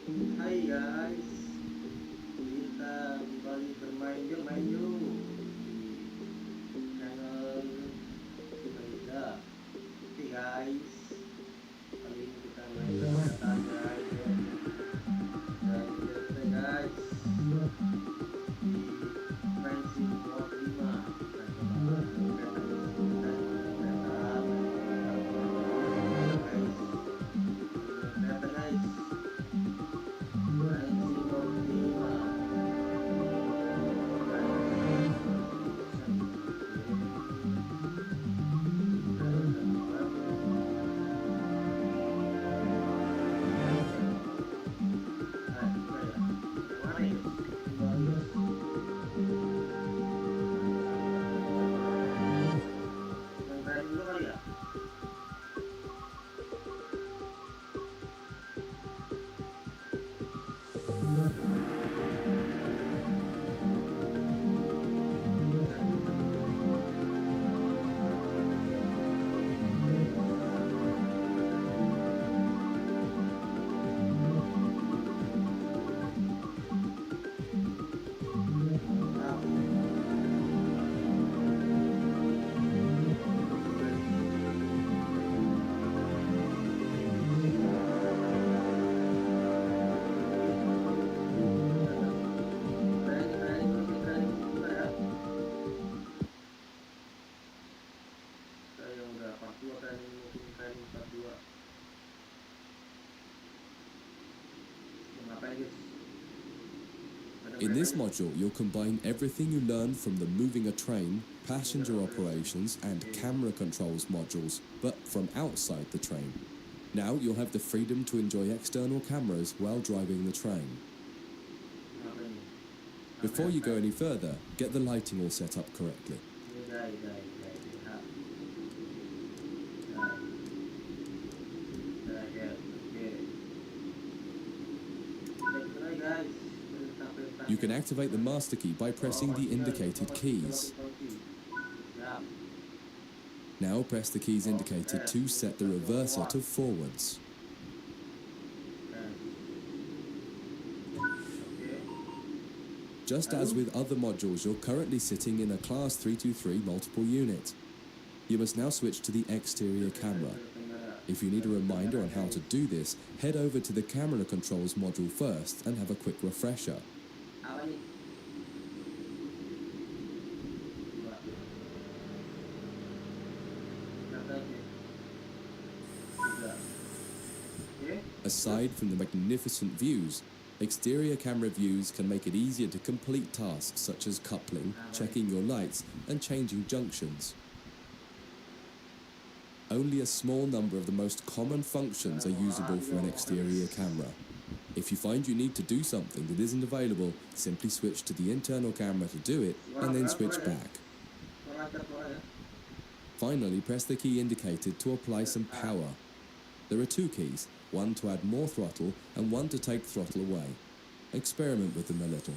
Hai guys, kita kembali bermain yuk, main yuk di channel Bisa. Oke guys, kali ini kita main berkata guys ya. Dan kita guys di Friendship Mode 5. Kita coba kereta guys. Friendship Mode 5. In this module, you'll combine everything you learned from the moving a train, passenger operations, and camera controls modules, but from outside the train. Now you'll have the freedom to enjoy external cameras while driving the train. Before you go any further, get the lighting all set up correctly. You can activate the master key by pressing the indicated keys. Now press the keys indicated to set the reverser to forwards. Just as with other modules, you're currently sitting in a Class 323 multiple unit. You must now switch to the exterior camera. If you need a reminder on how to do this, head over to the camera controls module first and have a quick refresher. Aside from the magnificent views, exterior camera views can make it easier to complete tasks such as coupling, checking your lights, and changing junctions. Only a small number of the most common functions are usable for an exterior camera. If you find you need to do something that isn't available, simply switch to the internal camera to do it, and then switch back. Finally, press the key indicated to apply some power. There are two keys, one to add more throttle and one to take throttle away. Experiment with them a little.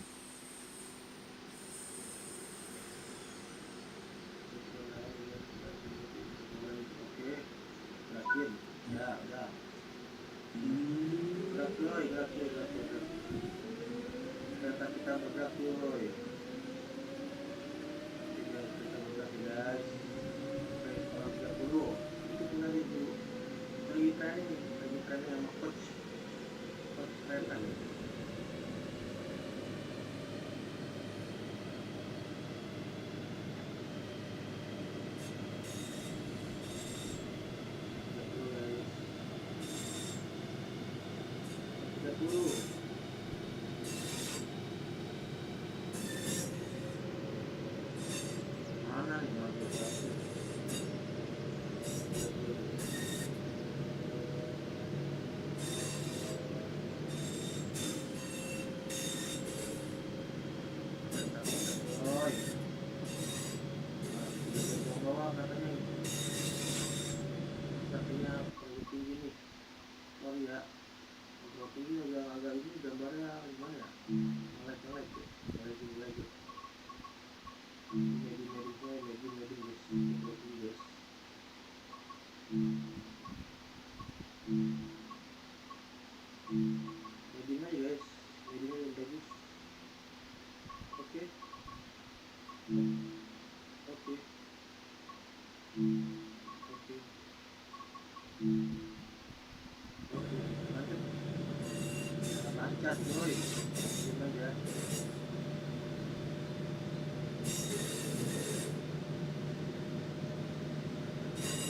loncat coy, diem aja.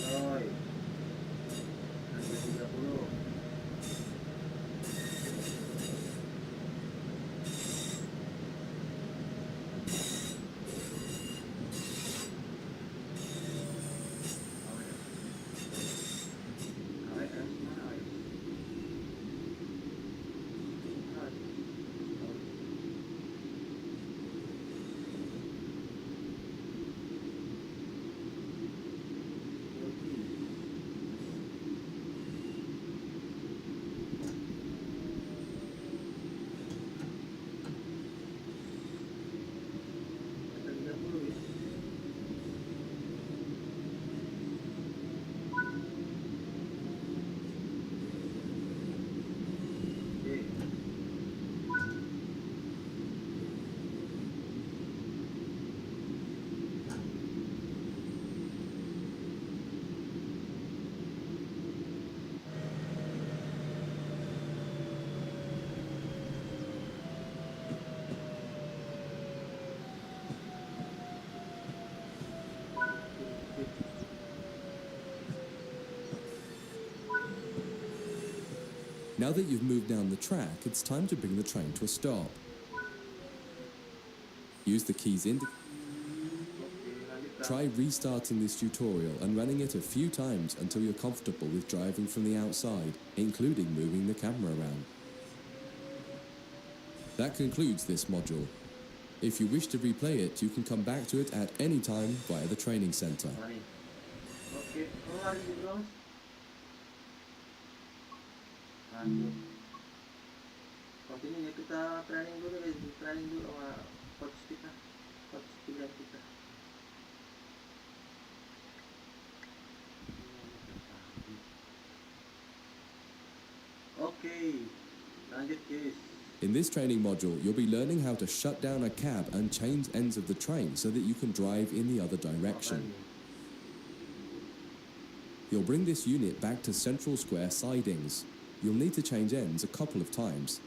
Coy, lanjut 30. AWS mana AWS? Now that you've moved down the track, it's time to bring the train to a stop. Use the keys Try restarting this tutorial and running it a few times until you're comfortable with driving from the outside, including moving the camera around. That concludes this module. If you wish to replay it, you can come back to it at any time via the training center. Oke, lari bro. Lanjut. Continue ya, kita training dulu guys, training dulu sama coach kita, coach pilihan kita. Oke, lanjut guys. In this training module, you'll be learning how to shut down a cab and change ends of the train so that you can drive in the other direction. You'll bring this unit back to central square sidings. You'll need to change ends a couple of times.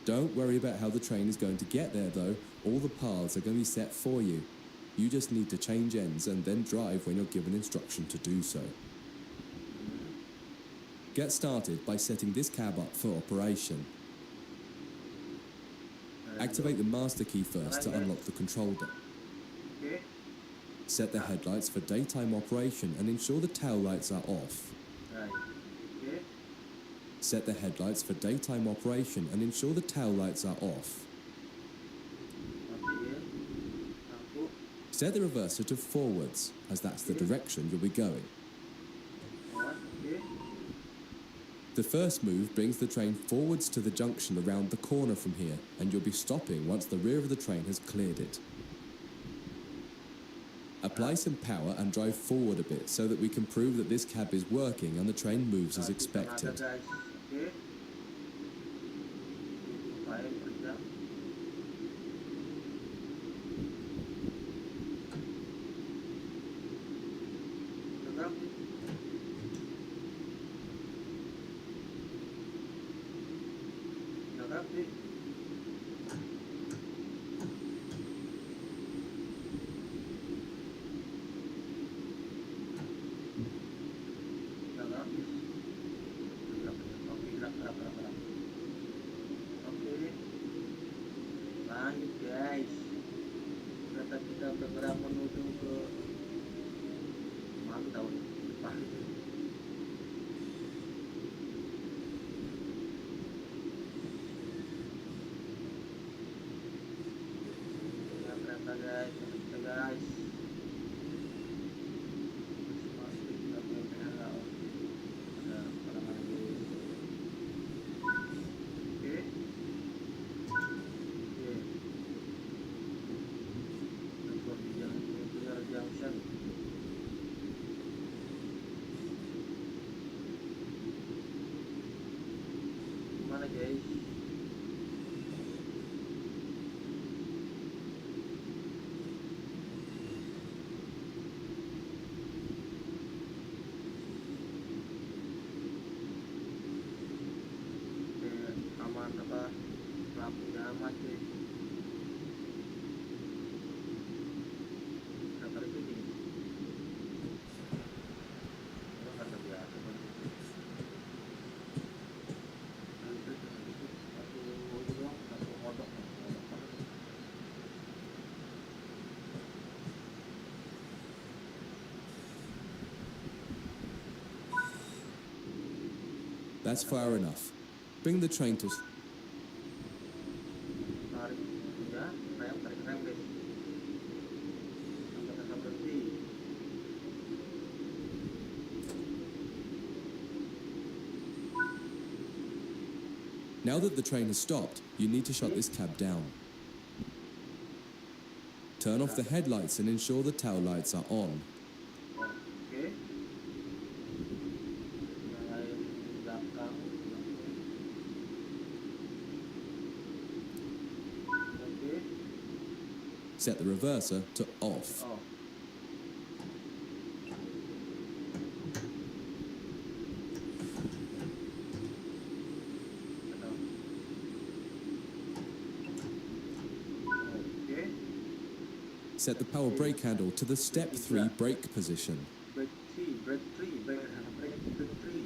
Don't worry about how the train is going to get there though, all the paths are going to be set for you. You just need to change ends and then drive when you're given instruction to do so. Get started by setting this cab up for operation. Activate the master key first to unlock the control deck. Set the headlights for daytime operation and ensure the tail lights are off. Set the headlights for daytime operation and ensure the tail lights are off. Set the reverser to forwards, as that's the direction you'll be going. The first move brings the train forwards to the junction around the corner from here, and you'll be stopping once the rear of the train has cleared it. Apply some power and drive forward a bit so that we can prove that this cab is working and the train moves as expected. Lanjut guys, kereta kita bergerak menuju ke mantau depan. Ya kereta guys, kereta guys. Pasti kita punya PNL. Ada kalangan guys. Oke. Junction. Gimana guys? cuman apa lampunya mati. Motor itu di orang kata biasa banget. Itu satu itu doang, satu kodok banget. That's far enough. Bring the train to... Tarik ya, tarik rem guys. Sampai kakak berhenti. Now that the train has stopped, you need to shut this cab down. Turn off the headlights and ensure the tail lights are on. Oke. Nyalain belakang. Oke. Set the reverser to off. Oh. Oke. Set the power brake handle to the step 3 brake position. Brake 3. Rem 3. Rem 3.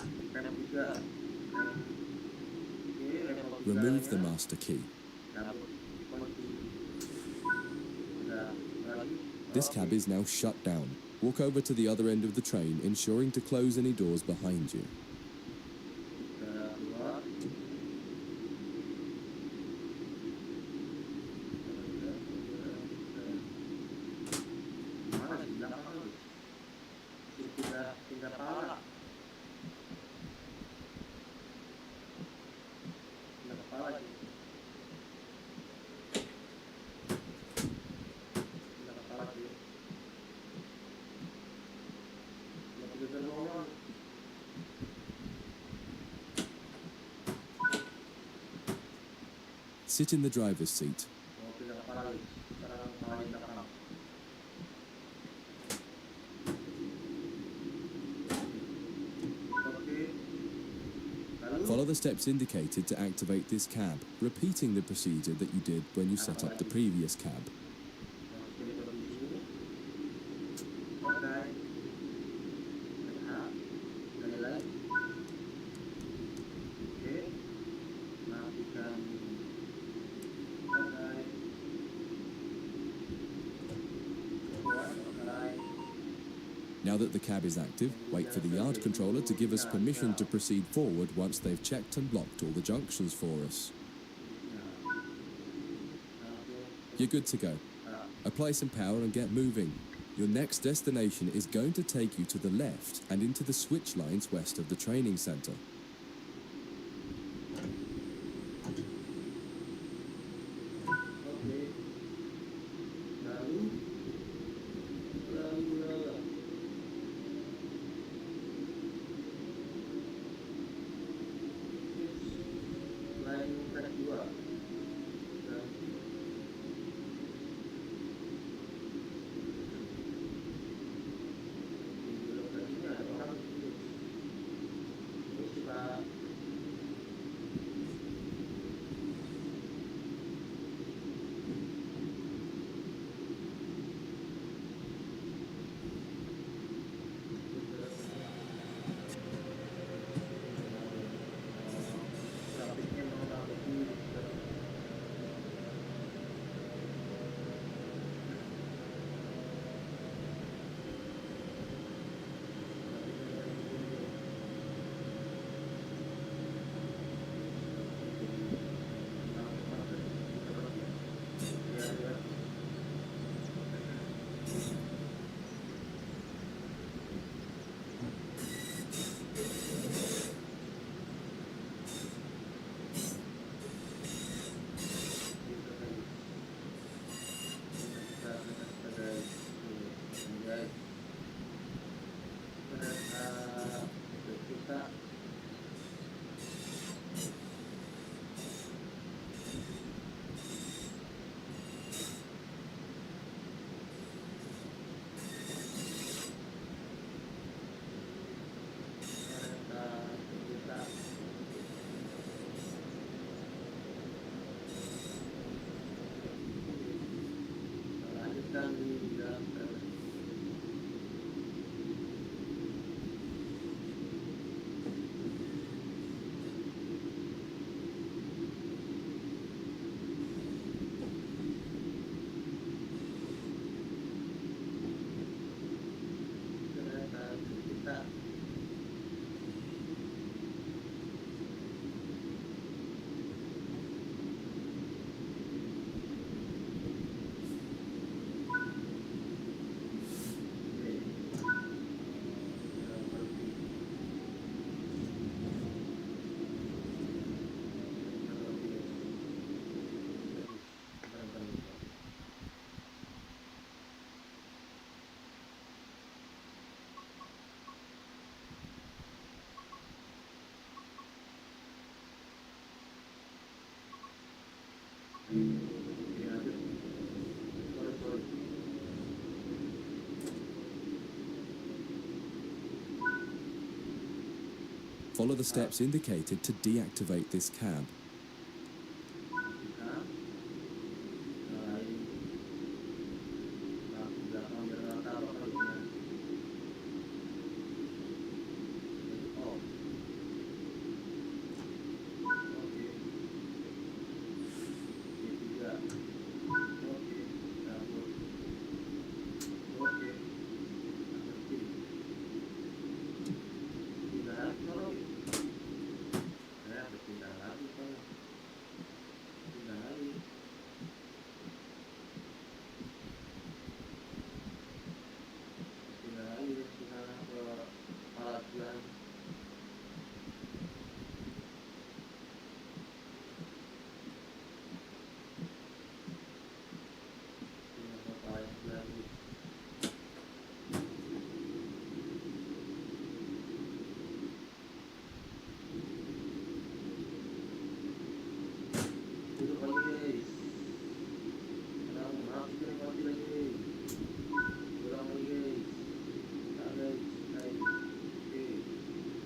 Oke, level 3 Remove the master key. Cabut kunci. Udah lagi. This cab is now shut down. Walk over to the other end of the train, ensuring to close any doors behind you. Udah keluar. Mana di belakang lagi? Pindah kepala. Pindah kepala sih. Pindah kepala sih. Pindah gerbong. Sit in the driver's seat. Mau pindah kepala lagi. Sekarang kepala di belakang. Oke. Lalu Follow the steps indicated to activate this cab, repeating the procedure that you did when you set up the previous cab. Oke, di sini. Oke. Nah, sekali lagi. Oke. Matikan. Oke. Oke. Now that the cab is active, wait for the yard controller to give us permission to proceed forward once they've checked and locked all the junctions for us. You're good to go. Apply some power and get moving. Your next destination is going to take you to the left and into the switch lines west of the training center. Oke. Lalu. Line track 2. Ganti. Di belok tadinya ada orang. Terus Follow the steps indicated to deactivate this cab. Matikan. Nyalain lampu belakang biar nggak tabrak kali ya. Oh, oke. Tiga. Oke. Cabut. Oke. Berhenti. Pindah lagi kalau ya berpindah lagi kalau pindah lagi. Pindah lagi ke sana ke alat jalan. Pindah ke alat lagi. Duduk lagi guys. Sekarang mati lagi guys. Ulang lagi guys. Nah guys, guys. Oke.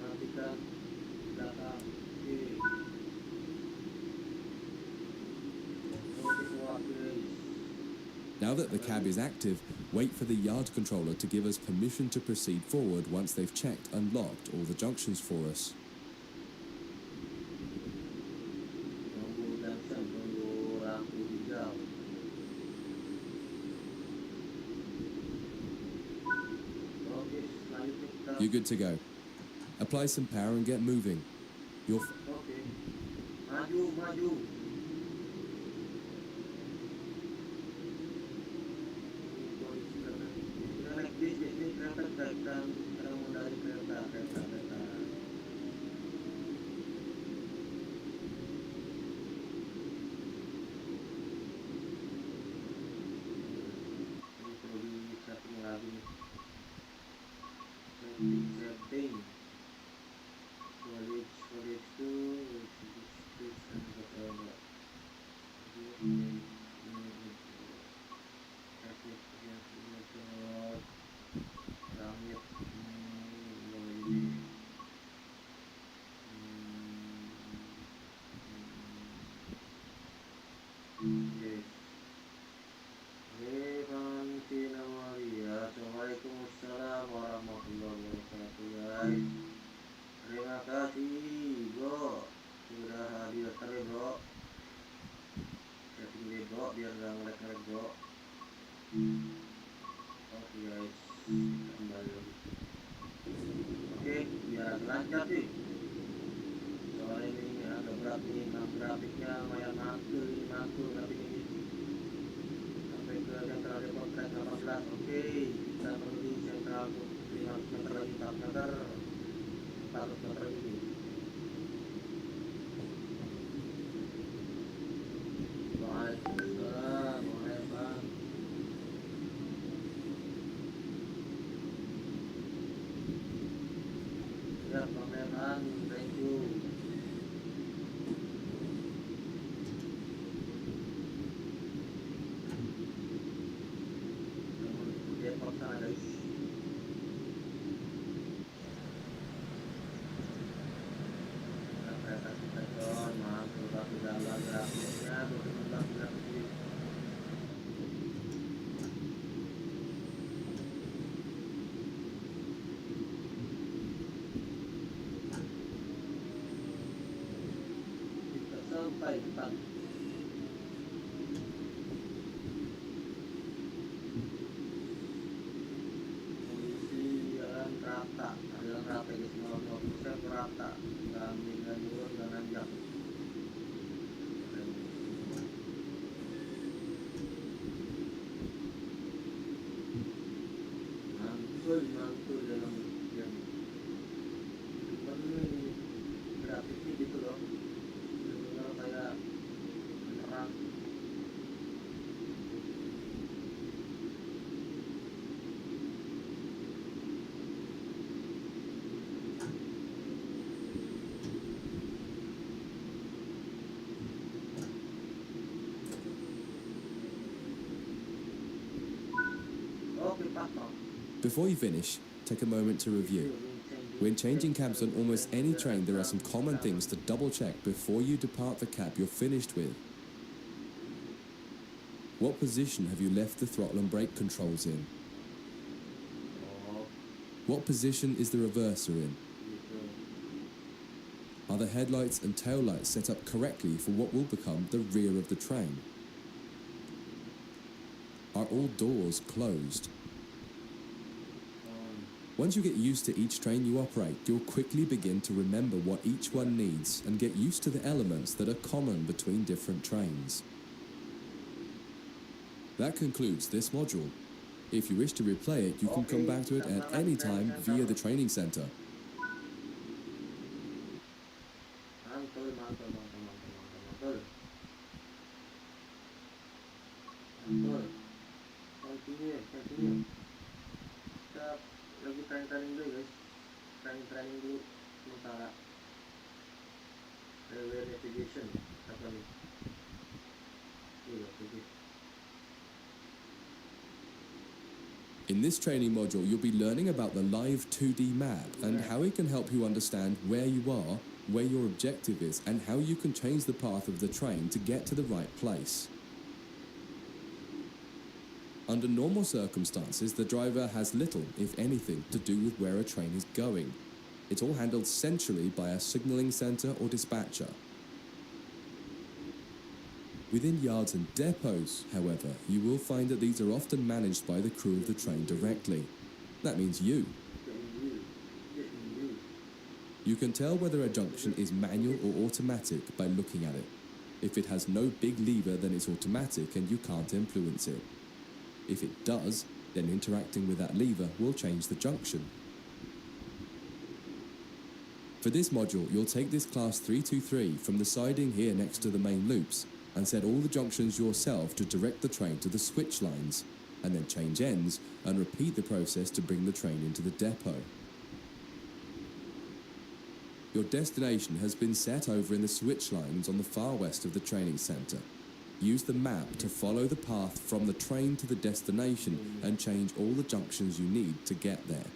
Matikan belakang. Oke. Oke kuat guys. Now that the cab is active, wait for the yard controller to give us permission to proceed forward once they've checked and locked all the junctions for us. Tunggu junction, tunggu lampu hijau. Oke, selanjutnya kita. You're good to go. Apply some power and get moving. You're Oke. Maju, maju. Ini polisi karena kita naik bis ini kereta sekarang mau dari kereta. Ini perlu di setting lagi nih. Setting. College tuh switch dan juga Assalamualaikum warahmatullahi wabarakatuh guys. Terima kasih bro sudah hadir tadi bro. Setting deh bro biar gak ngelag bro. Oke guys, kembali lagi. Oke, biar lancar sih. Soalnya ini agak berat nih, grafiknya lumayan mantul grafik ini. Sampai ke sentral depot track 18. Oke, kita menuju sentral 500 meter lagi, 400 meter lagi. Waalaikumsalam, waalaikumsalam. Ya, pameran, thank you. Depok sana guys. Kereta stasiun, mantul tapi dalam grafiknya, betul-betul grafik. Kita sampai depan. Kondisi jalan rata, jalan rata guys, 50% rata, nggak turun, nggak nanjak. Mantul dalam yang ini grafiknya gitu loh, benar kayak beneran. Oke, pasang. Before you finish, take a moment to review. When changing cabs on almost any train, there are some common things to double check before you depart the cab you're finished with. What position have you left the throttle and brake controls in? Oh, What position is the reverser in? gitu. Are the headlights and taillights set up correctly for what will become the rear of the train? Are all doors closed? Once you get used to each train you operate, you'll quickly begin to remember what each one needs and get used to the elements that are common between different trains. That concludes this module. If you wish to replay it, you can come back to it at any time via the training center. Mantul, mantul, mantul, mantul, mantul, mantul. Mantul. Continue, continue. Kita lagi training dulu guys. Training dulu sementara. Railway navigation. Apa nih? Iya, oke. In this training module, you'll be learning about the live 2D map and how it can help you understand where you are, where your objective is, and how you can change the path of the train to get to the right place. Under normal circumstances, the driver has little, if anything, to do with where a train is going. It's all handled centrally by a signalling center or dispatcher. Within yards and depots, however, you will find that these are often managed by the crew of the train directly. That means you. You can tell whether a junction is manual or automatic by looking at it. If it has no big lever, then it's automatic and you can't influence it. If it does, then interacting with that lever will change the junction. For this module, you'll take this class 323 from the siding here next to the main loops and set all the junctions yourself to direct the train to the switch lines, and then change ends and repeat the process to bring the train into the depot. Your destination has been set over in the switch lines on the far west of the training centre. Use the map to follow the path from the train to the destination and change all the junctions you need to get there.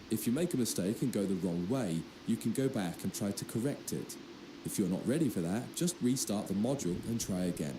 If you make a mistake and go the wrong way, you can go back and try to correct it. If you're not ready for that, just restart the module and try again.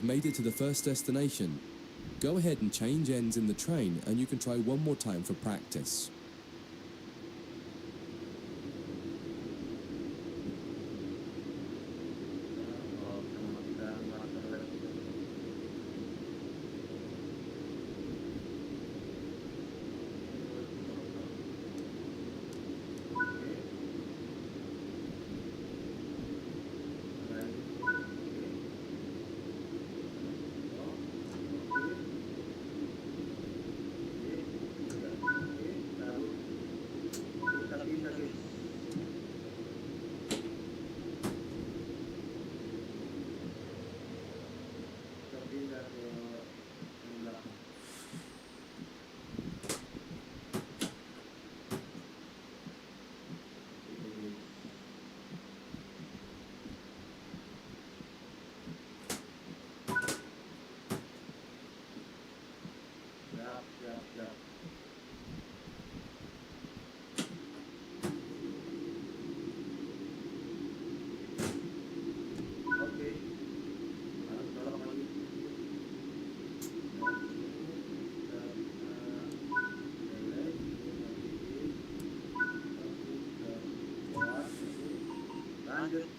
you've made it to the first destination. Go ahead and change ends in the train and you can try one more time for practice.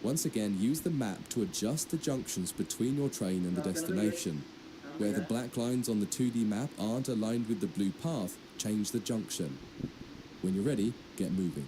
Once again, use the map to adjust the junctions between your train and the destination. Where the black lines on the 2D map aren't aligned with the blue path, change the junction. When you're ready, get moving.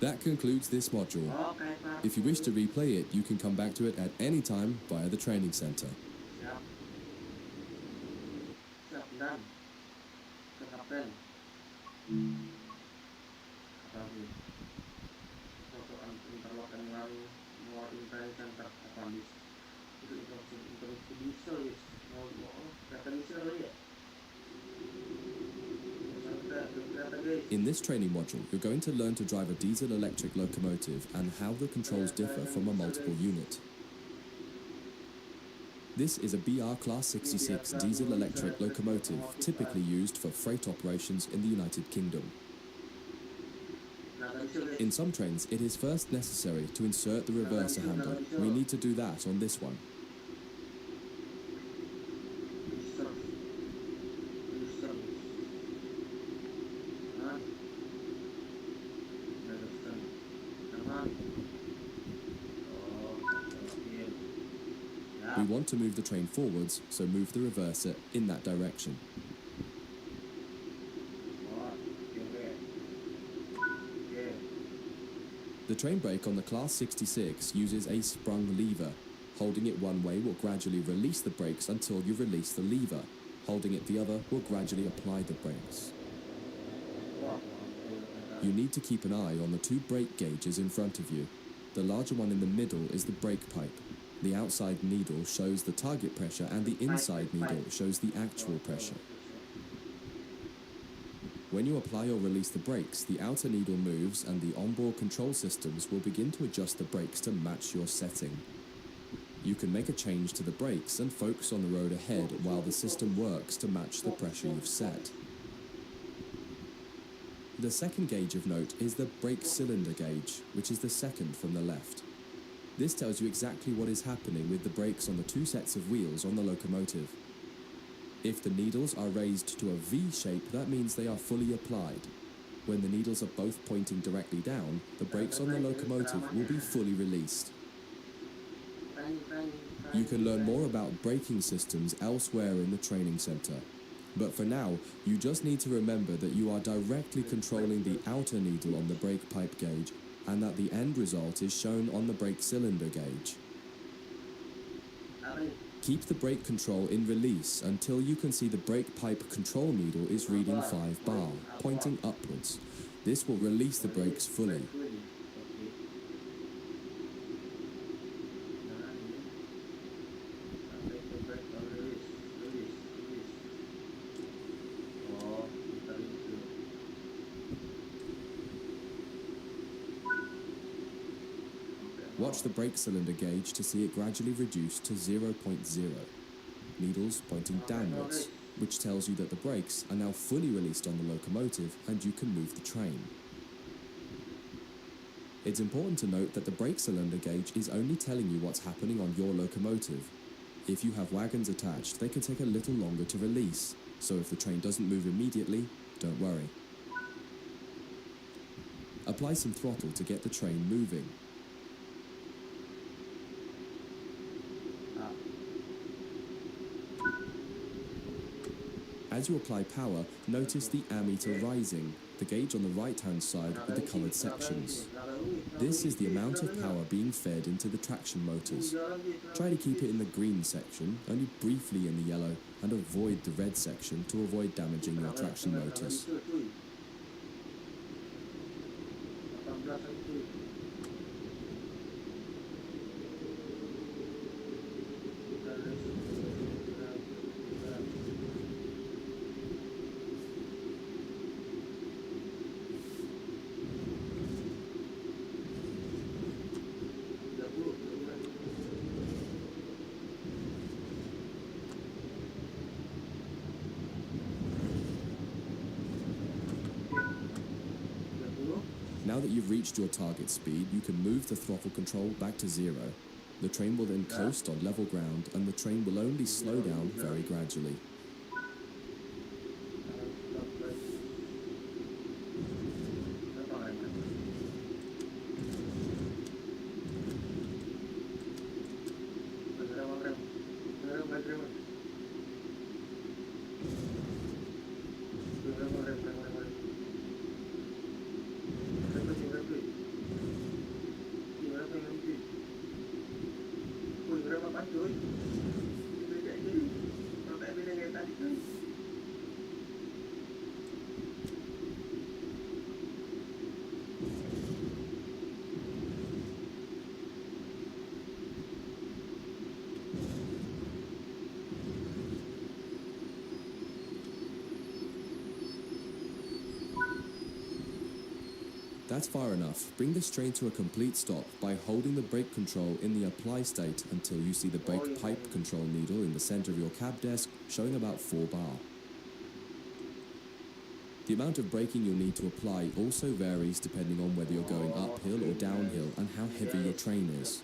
That concludes this module. If you wish to replay it, you can come back to it at any time via the training center. In this training module, you're going to learn to drive a diesel-electric locomotive and how the controls differ from a multiple unit. This is a BR Class 66 diesel-electric locomotive, typically used for freight operations in the United Kingdom. In some trains, it is first necessary to insert the reverser handle. We need to do that on this one. We want to move the train forwards, so move the reverser in that direction. The train brake on the Class 66 uses a sprung lever. Holding it one way will gradually release the brakes until you release the lever. Holding it the other will gradually apply the brakes. You need to keep an eye on the two brake gauges in front of you. The larger one in the middle is the brake pipe. The outside needle shows the target pressure and the inside needle shows the actual pressure. When you apply or release the brakes, the outer needle moves and the onboard control systems will begin to adjust the brakes to match your setting. You can make a change to the brakes and focus on the road ahead while the system works to match the pressure you've set. The second gauge of note is the brake cylinder gauge, which is the second from the left. This tells you exactly what is happening with the brakes on the two sets of wheels on the locomotive. If the needles are raised to a V shape, that means they are fully applied. When the needles are both pointing directly down, the brakes on the locomotive will be fully released. You can learn more about braking systems elsewhere in the training center. But for now, you just need to remember that you are directly controlling the outer needle on the brake pipe gauge and that the end result is shown on the brake cylinder gauge. Keep the brake control in release until you can see the brake pipe control needle is reading 5 bar, pointing upwards. This will release the brakes fully. Watch the brake cylinder gauge to see it gradually reduce to 0.0. Needles pointing downwards, which tells you that the brakes are now fully released on the locomotive and you can move the train. It's important to note that the brake cylinder gauge is only telling you what's happening on your locomotive. If you have wagons attached, they can take a little longer to release, so if the train doesn't move immediately, don't worry. Apply some throttle to get the train moving. As you apply power, notice the ammeter rising, the gauge on the right-hand side with the coloured sections. This is the amount of power being fed into the traction motors. Try to keep it in the green section, only briefly in the yellow, and avoid the red section to avoid damaging your traction motors. Now that you've reached your target speed, you can move the throttle control back to 0. The train will then coast on level ground and the train will only slow down very gradually. That's far enough. Bring this train to a complete stop by holding the brake control in the apply state until you see the brake pipe control needle in the center of your cab desk showing about 4 bar. The amount of braking you'll need to apply also varies depending on whether you're going uphill or downhill and how heavy your train is.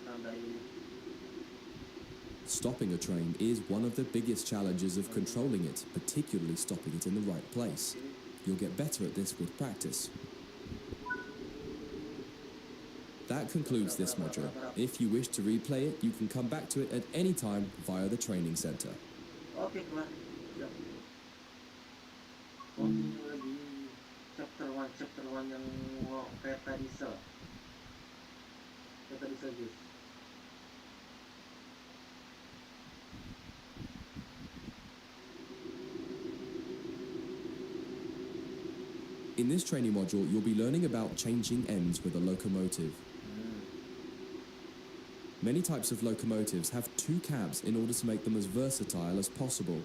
Stopping a train is one of the biggest challenges of controlling it, particularly stopping it in the right place. You'll get better at this with practice. That concludes this module. If you wish to replay it, you can come back to it at any time via the training center. Oke, keluar. Siap. Continue lagi chapter 1 yang kereta diesel. Kita bisa guys. In this training module, you'll be learning about changing ends with a locomotive. Many types of locomotives have two cabs in order to make them as versatile as possible.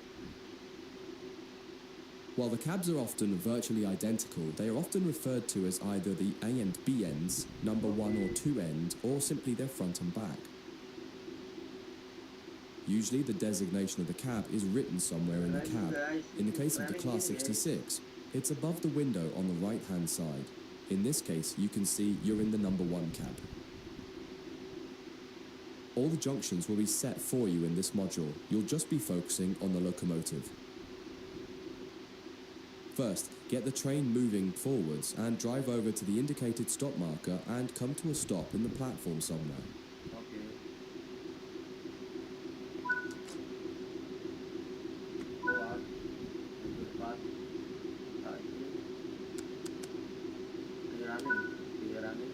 While the cabs are often virtually identical, they are often referred to as either the A and B ends, number 1 or 2 end, or simply their front and back. Usually the designation of the cab is written somewhere in the cab. In the case of the Class 66, it's above the window on the right-hand side. In this case, you can see you're in the number 1 cab. All the junctions will be set for you in this module. You'll just be focusing on the locomotive. First, get the train moving forwards and drive over to the indicated stop marker and come to a stop in the platform somewhere. Oke. Lewat. Depan. Lagi. Running.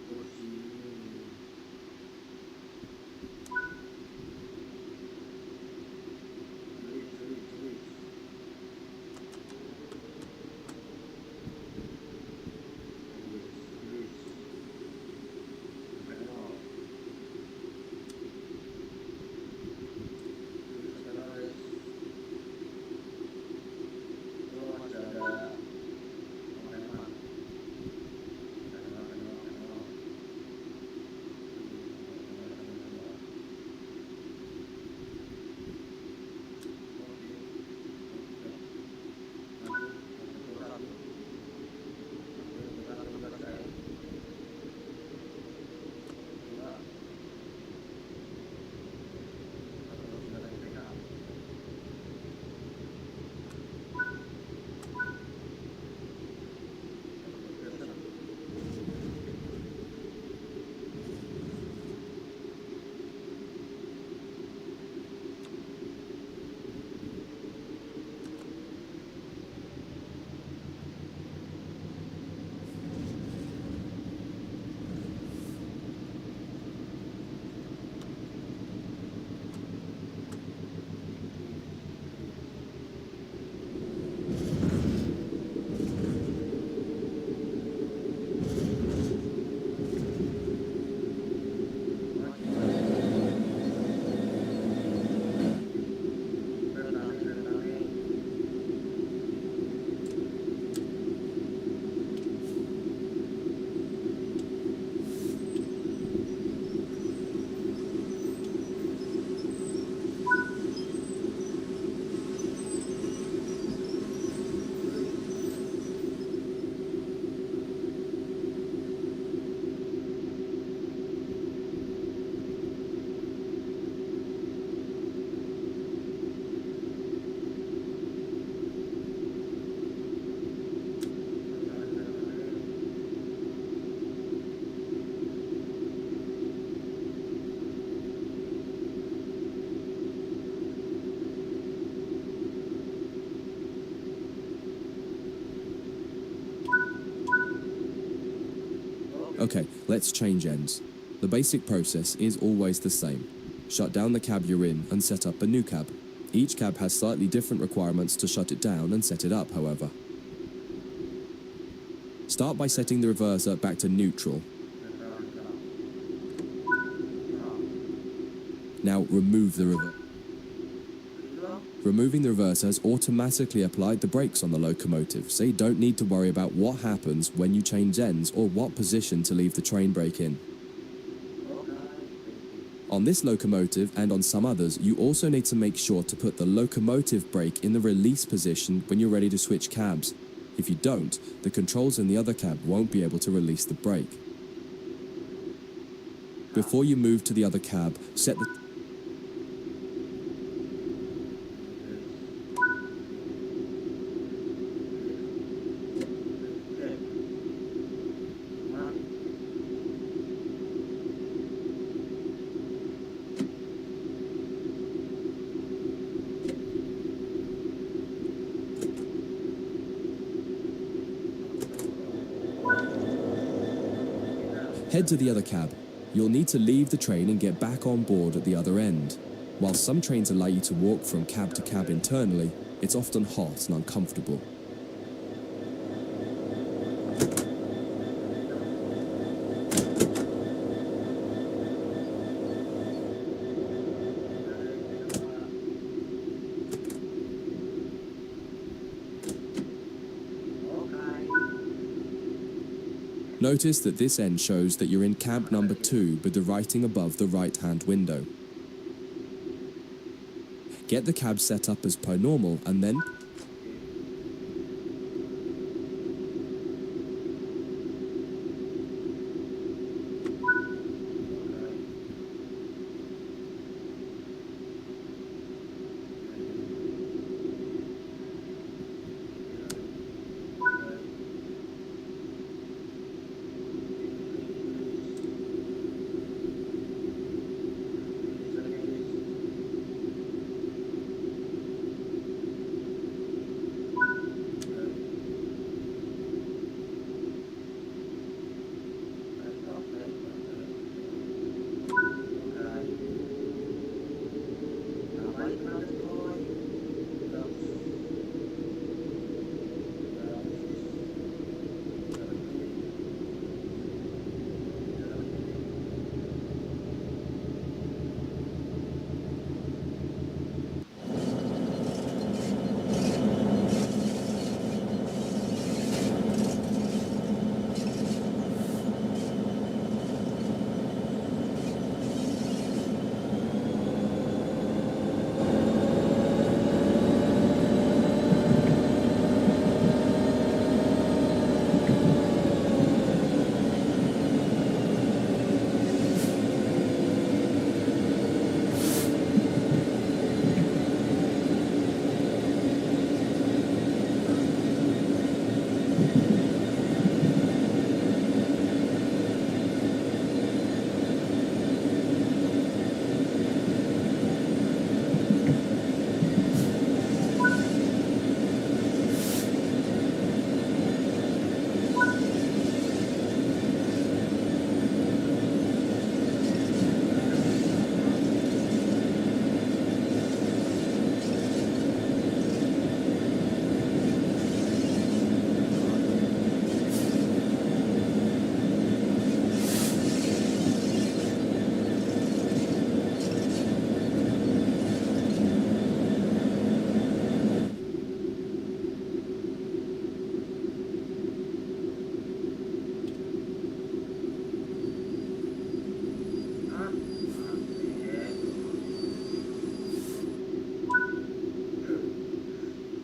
Terus ini. Tulis. Okay, let's change ends. The basic process is always the same. Shut down the cab you're in and set up a new cab. Each cab has slightly different requirements to shut it down and set it up, however. Start by setting the reverser back to neutral. Now remove the reverser. Removing the reverser has automatically applied the brakes on the locomotive, so you don't need to worry about what happens when you change ends or what position to leave the train brake in. On this locomotive and on some others, you also need to make sure to put the locomotive brake in the release position when you're ready to switch cabs. If you don't, the controls in the other cab won't be able to release the brake. Before you move to the other cab, set the Head to the other cab. You'll need to leave the train and get back on board at the other end. While some trains allow you to walk from cab to cab internally, it's often hot and uncomfortable. Notice that this end shows that you're in cab number 2 with the writing above the right-hand window. Get the cab set up as per normal and then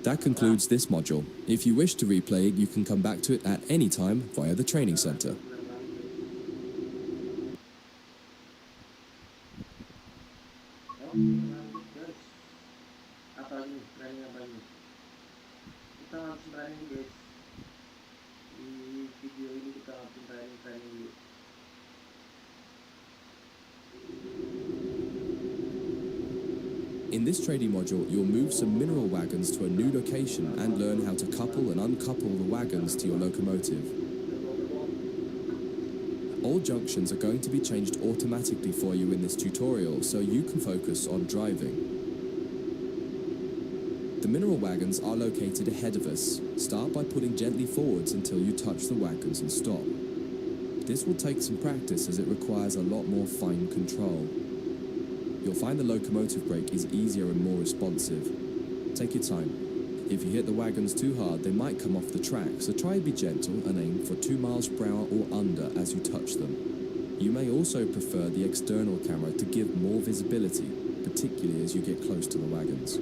That concludes this module. If you wish to replay it, you can come back to it at any time via the training center. In this trading module, you'll move some mineral wagons to a new location and learn how to couple and uncouple the wagons to your locomotive. All junctions are going to be changed automatically for you in this tutorial, so you can focus on driving. The mineral wagons are located ahead of us. Start by pulling gently forwards until you touch the wagons and stop. This will take some practice as it requires a lot more fine control. You'll find the locomotive brake is easier and more responsive. Take your time. If you hit the wagons too hard, they might come off the track, so try and be gentle and aim for 2 miles per hour or under as you touch them. You may also prefer the external camera to give more visibility, particularly as you get close to the wagons.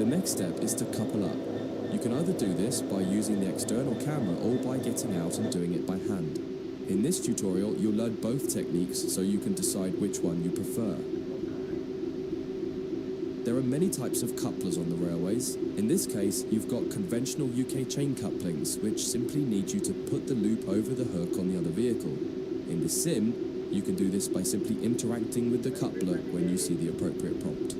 next step is to couple up. You can either do this by using the external camera or by getting out and doing it by hand. In this tutorial, you'll learn both techniques so you can decide which one you prefer. There are many types of couplers on the railways. In this case, you've got conventional UK chain couplings, which simply need you to put the loop over the hook on the other vehicle. In the sim, you can do this by simply interacting with the coupler when you see the appropriate prompt.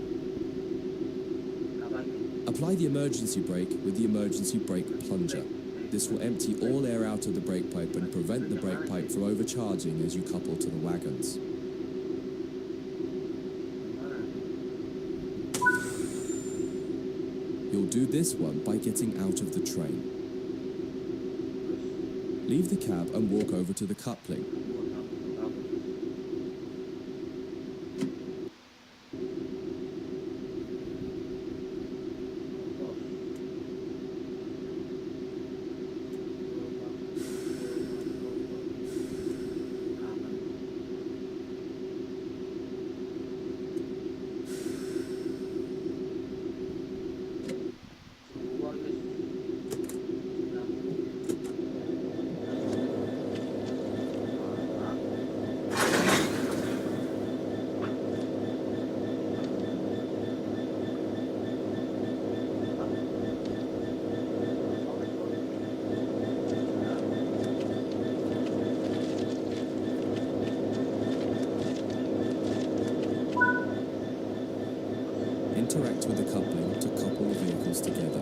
Apply the emergency brake with the emergency brake plunger. This will empty all air out of the brake pipe and prevent the brake pipe from overcharging as you couple to the wagons. You'll do this one by getting out of the train. Leave the cab and walk over to the coupling. Interact with the coupling to couple the vehicles together.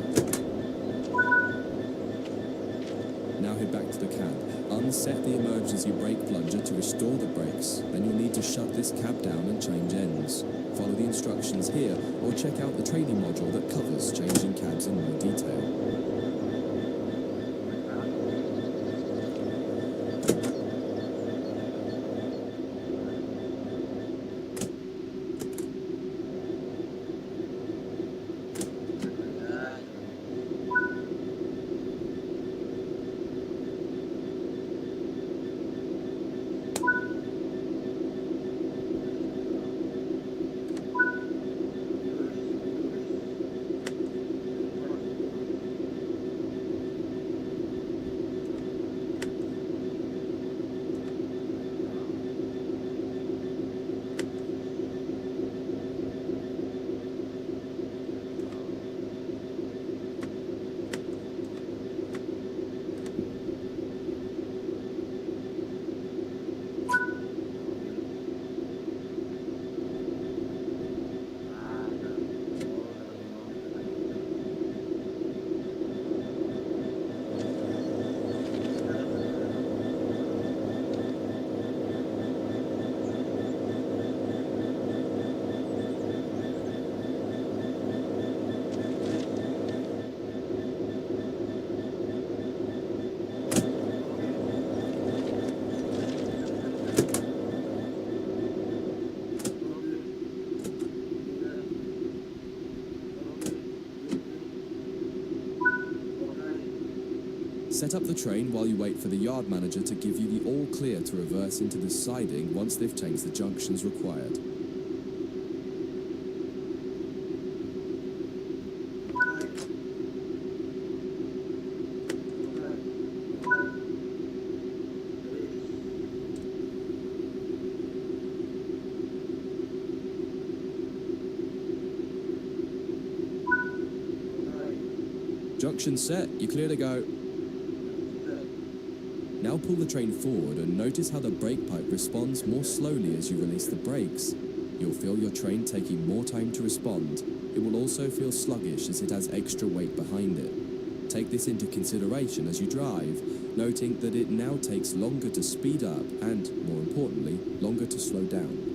Now head back to the cab. Unset the emergency brake plunger to restore the brakes. Then you'll need to shut this cab down and change ends. Follow the instructions here or check out the training module that covers changing cabs in more detail. Set up the train while you wait for the yard manager to give you the all clear to reverse into the siding once they've changed the junctions required. Junction set, you're clear to go. Now pull the train forward and notice how the brake pipe responds more slowly as you release the brakes. You'll feel your train taking more time to respond. It will also feel sluggish as it has extra weight behind it. Take this into consideration as you drive, noting that it now takes longer to speed up and, more importantly, longer to slow down.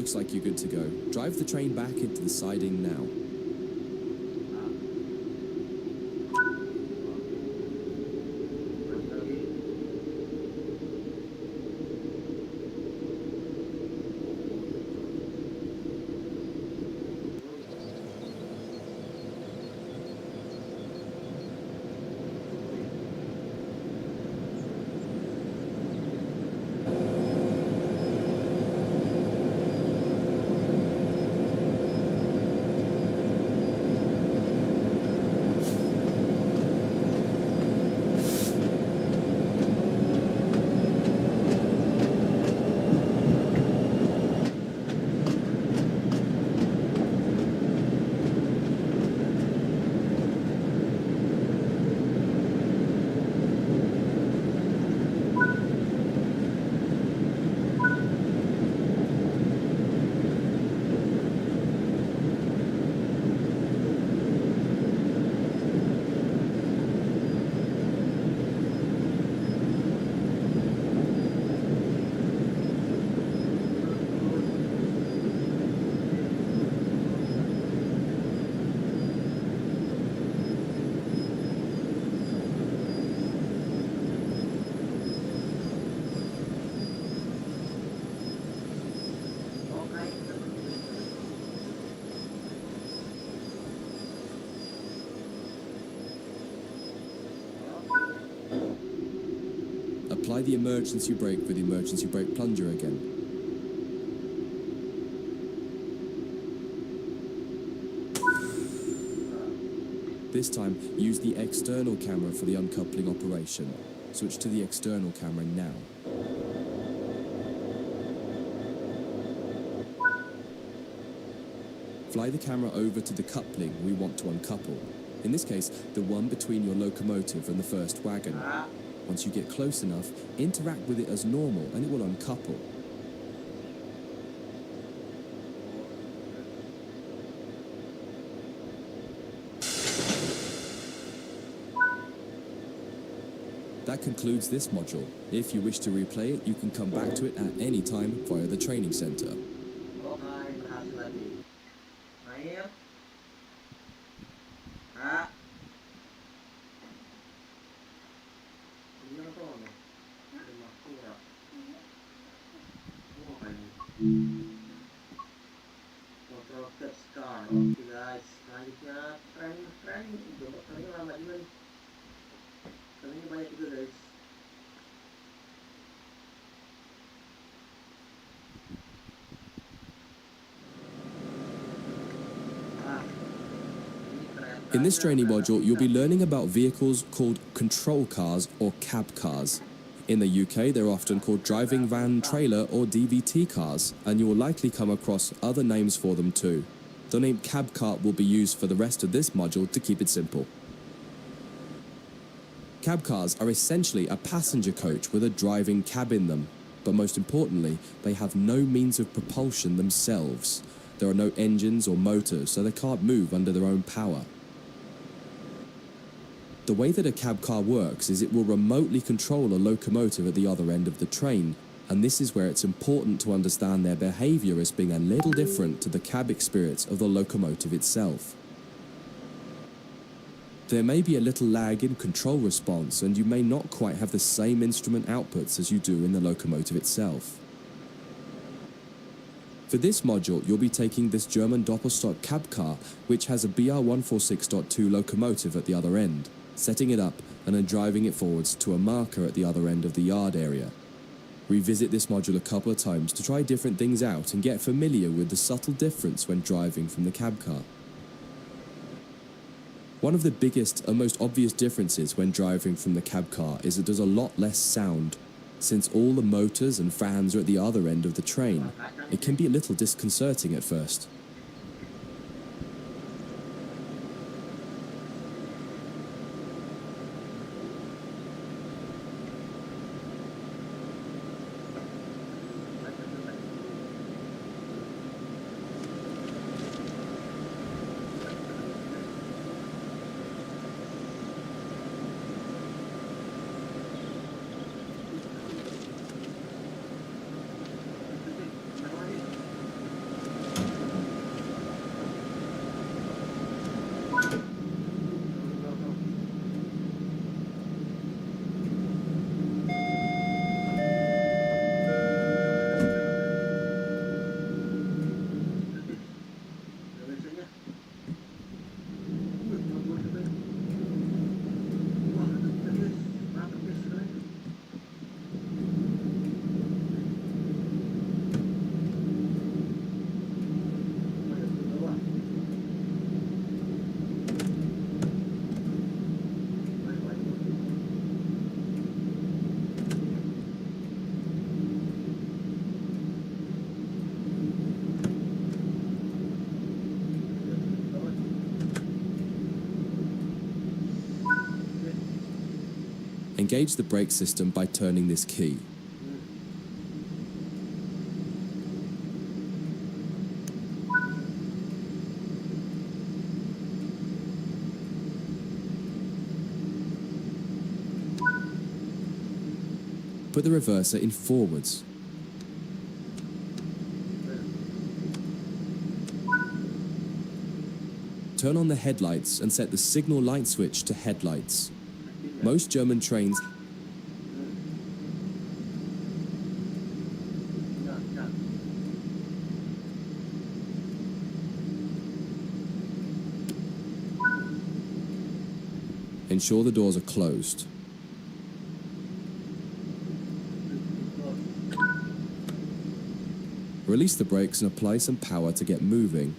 Looks like you're good to go. Drive the train back into the siding now. Apply the emergency brake with the emergency brake plunger again. This time, use the external camera for the uncoupling operation. Switch to the external camera now. Fly the camera over to the coupling we want to uncouple. In this case, the one between your locomotive and the first wagon. Once you get close enough, interact with it as normal and it will uncouple. That concludes this module. If you wish to replay it, you can come back to it at any time via the training center. Oke guys, selanjutnya training lama juga nih. Trainingnya banyak juga guys. In this training module, you'll be learning about vehicles called control cars or cab cars. In the UK, they're often called driving van trailer or DVT cars, and you will likely come across other names for them too. The name cab car will be used for the rest of this module to keep it simple. Cab cars are essentially a passenger coach with a driving cab in them, but most importantly, they have no means of propulsion themselves. There are no engines or motors, so they can't move under their own power. The way that a cab car works is it will remotely control a locomotive at the other end of the train, and this is where it's important to understand their behavior as being a little different to the cab experience of the locomotive itself. There may be a little lag in control response, and you may not quite have the same instrument outputs as you do in the locomotive itself. For this module, you'll be taking this German Doppelstock cab car, which has a BR146.2 locomotive at the other end, setting it up and then driving it forwards to a marker at the other end of the yard area. Revisit this module a couple of times to try different things out and get familiar with the subtle difference when driving from the cab car. One of the biggest and most obvious differences when driving from the cab car is that there's a lot less sound. Since all the motors and fans are at the other end of the train, it can be a little disconcerting at first. engage the brake system by turning this key. Put the reverser in forwards. Turn on the headlights and set the signal light switch to headlights. Most German trains ensure the doors are closed. Release the brakes and apply some power to get moving.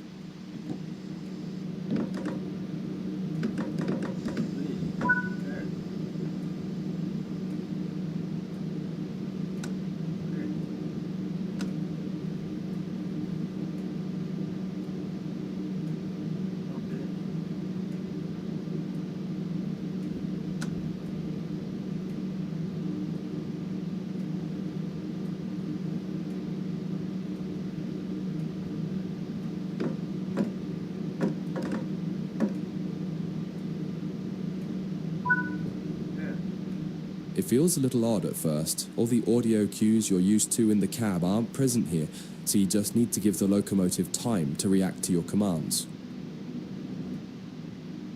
It feels a little odd at first. All the audio cues you're used to in the cab aren't present here, so you just need to give the locomotive time to react to your commands.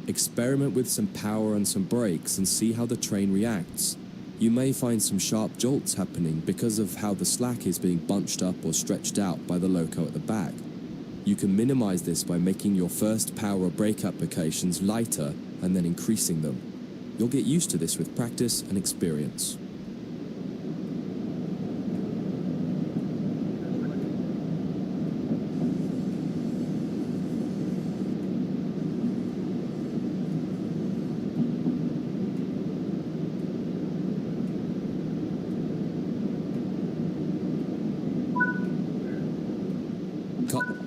Experiment with some power and some brakes and see how the train reacts. You may find some sharp jolts happening because of how the slack is being bunched up or stretched out by the loco at the back. You can minimize this by making your first power or brake applications lighter and then increasing them. You'll get used to this with practice and experience. Cut.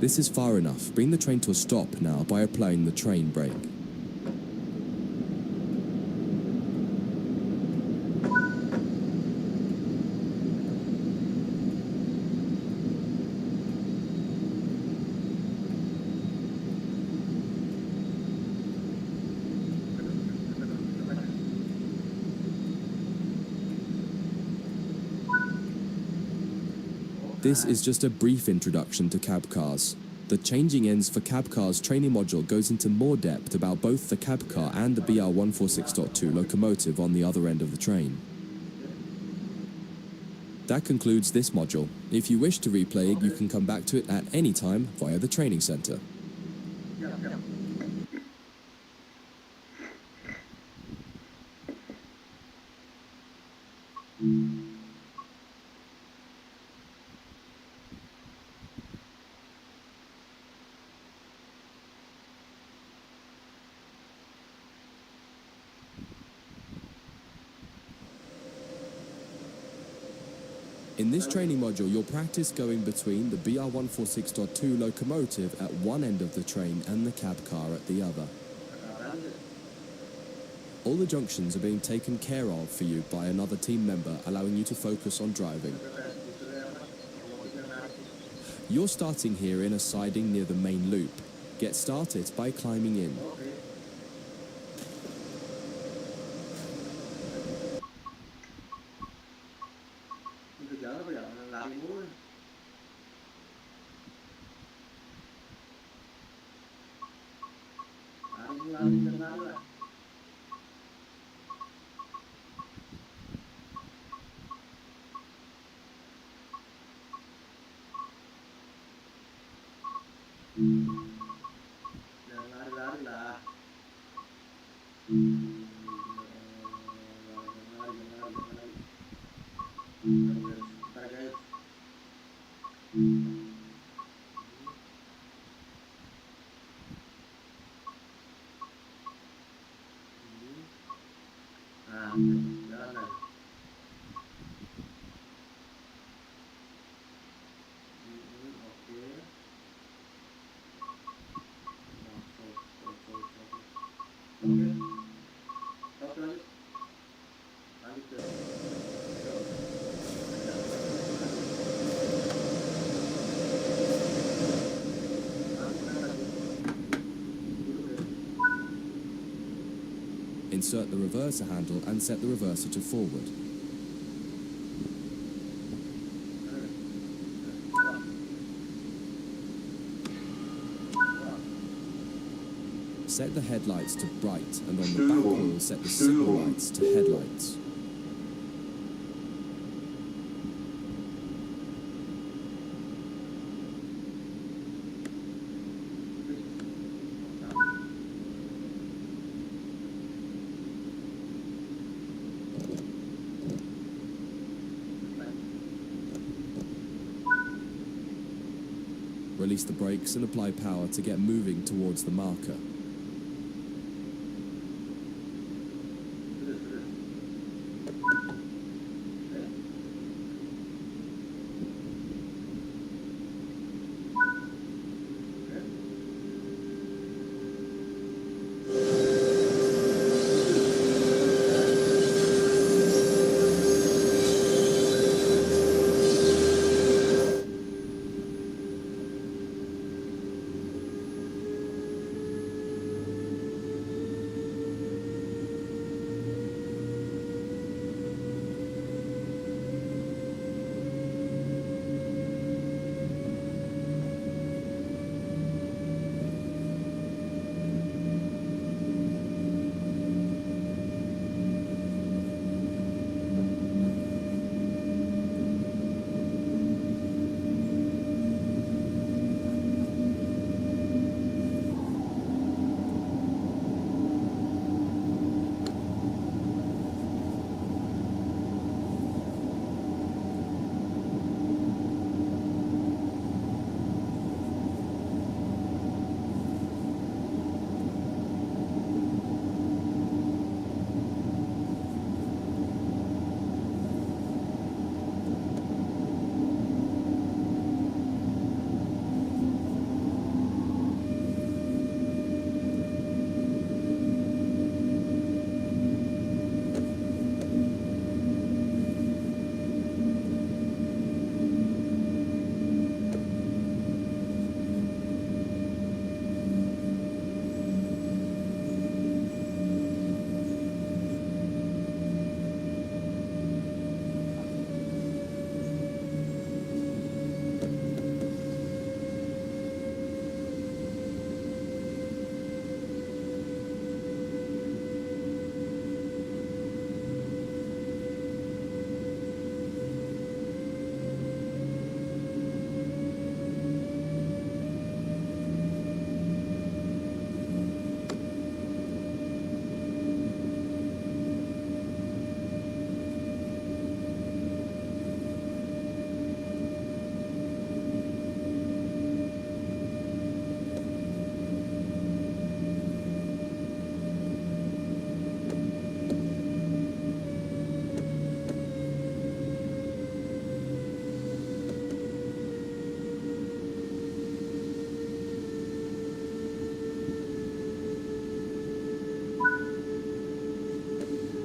This is far enough. Bring the train to a stop now by applying the train brake. This is just a brief introduction to cab cars. The changing ends for cab cars training module goes into more depth about both the cab car and the BR146.2 locomotive on the other end of the train. That concludes this module. If you wish to replay it, you can come back to it at any time via the training center. In this training module, you'll practice going between the BR146.2 locomotive at one end of the train and the cab car at the other. All the junctions are being taken care of for you by another team member, allowing you to focus on driving. You're starting here in a siding near the main loop. Get started by climbing in. Insert the reverser handle and set the reverser to forward. Set the headlights to bright, and on the back wheel set the signal lights to headlights. Release the brakes and apply power to get moving towards the marker.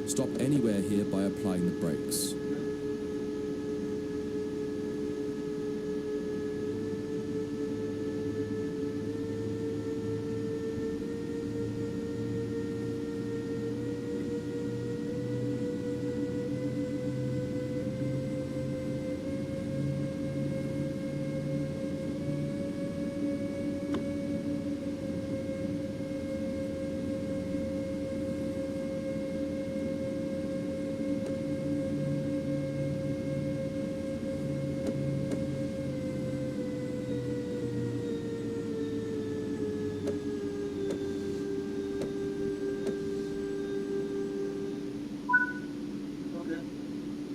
Stop anywhere here by applying the brakes.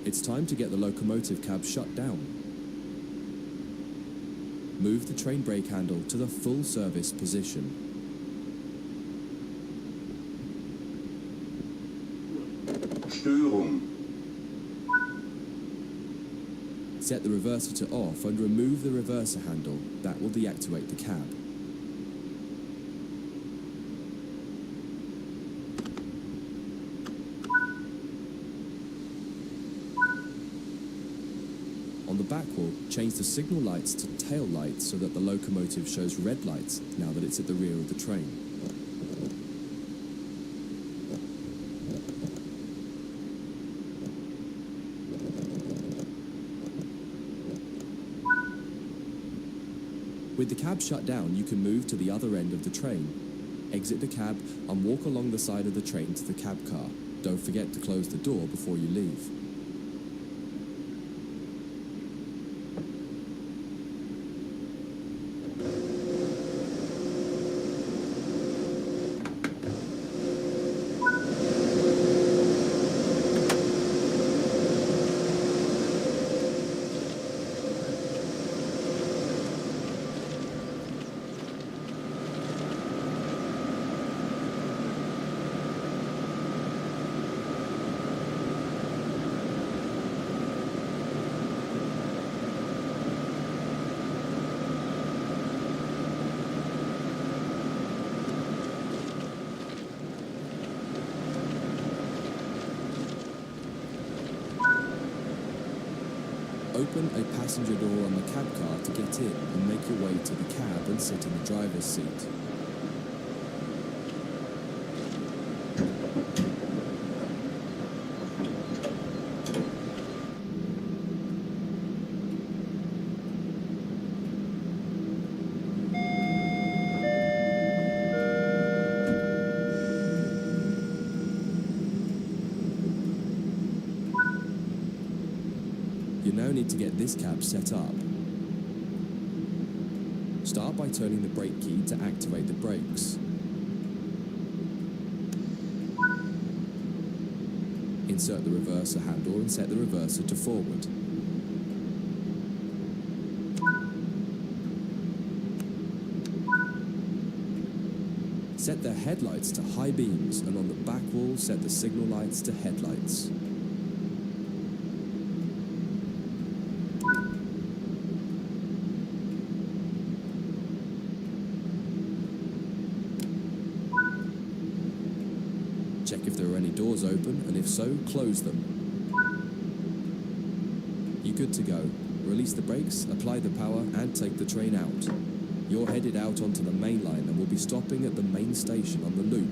It's time to get the locomotive cab shut down. Move the train brake handle to the full service position. Störung. Set the reverser to off and remove the reverser handle. That will deactivate the cab. On the back wall, change the signal lights to tail lights so that the locomotive shows red lights now that it's at the rear of the train. With the cab shut down, you can move to the other end of the train. Exit the cab and walk along the side of the train to the cab car. Don't forget to close the door before you leave. Open a passenger door on the cab car to get in and make your way to the cab and sit in the driver's seat. You now need to get this cab set up. Start by turning the brake key to activate the brakes. Insert the reverser handle and set the reverser to forward. Set the headlights to high beams and on the back wall set the signal lights to headlights. Check if there are any doors open, and if so, close them. You're good to go. Release the brakes, apply the power, and take the train out. You're headed out onto the main line and will be stopping at the main station on the loop.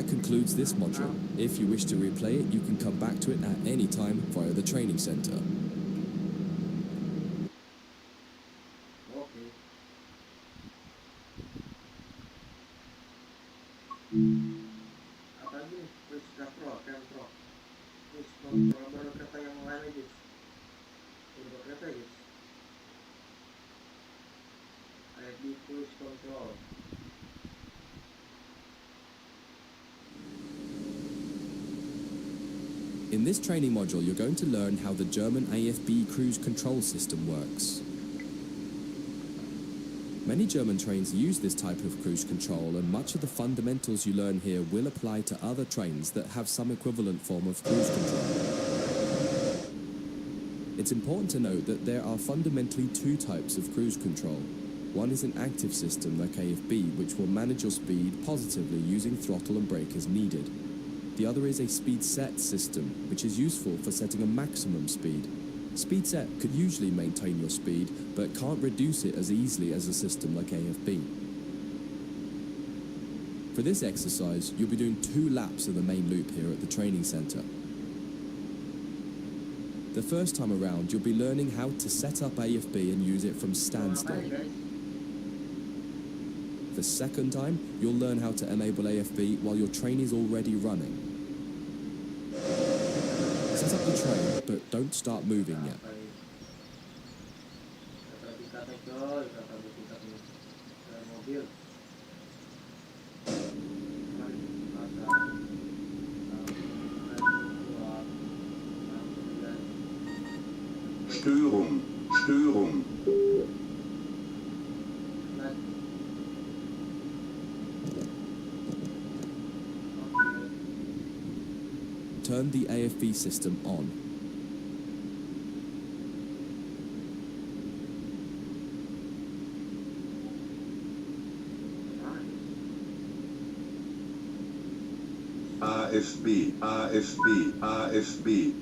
That concludes this module. If you wish to replay it, you can come back to it at any time via the training center. Oke. Apa lagi nih? Cruise control, cruise control baru kereta yang lain aja. Baru kereta ya. ID cruise control. In this training module, you're going to learn how the German AFB cruise control system works. Many German trains use this type of cruise control, and much of the fundamentals you learn here will apply to other trains that have some equivalent form of cruise control. It's important to note that there are fundamentally two types of cruise control. One is an active system like AFB, which will manage your speed positively using throttle and brake as needed. The other is a speed set system, which is useful for setting a maximum speed. Speed set could usually maintain your speed, but can't reduce it as easily as a system like AFB. For this exercise, you'll be doing 2 laps of the main loop here at the training center. The first time around, you'll be learning how to set up AFB and use it from standstill. The second time, you'll learn how to enable AFB while your train is already running. Set up the train, but don't start moving yet. Störung. Turn the AFB system on. AFB.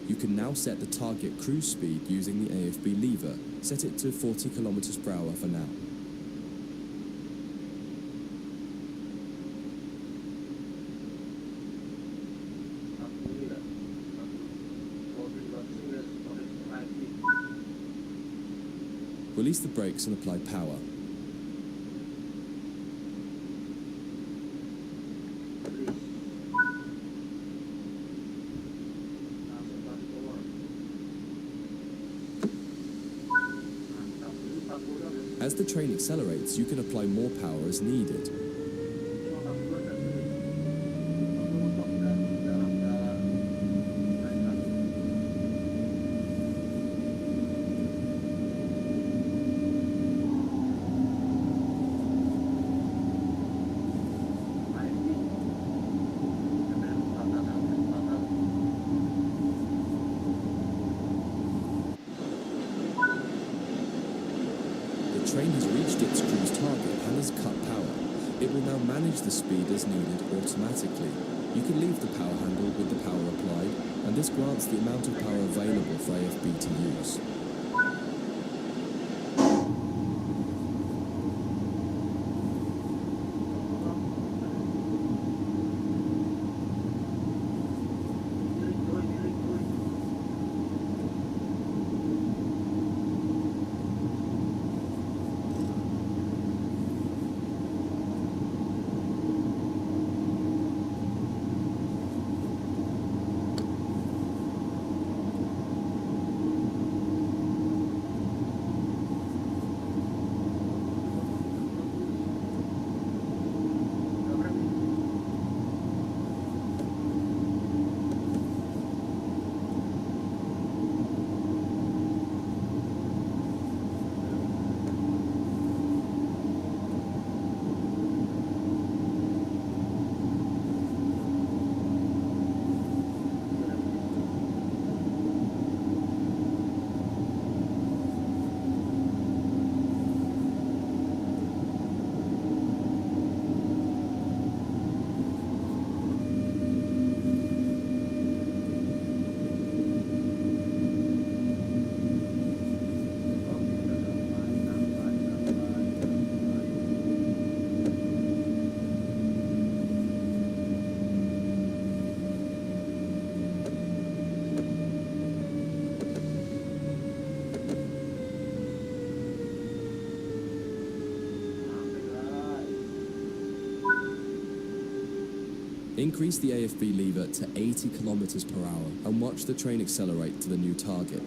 You can now set the target cruise speed using the AFB lever. Set it to 40 km per hour for now. Release the brakes and apply power. As the train accelerates, you can apply more power as needed. The train has reached its cruise target and has cut power. It will now manage the speed as needed automatically. You can leave the power handle with the power applied, and this grants the amount of power available for AFB to use. Increase the AFB lever to 80 kilometers per hour and watch the train accelerate to the new target.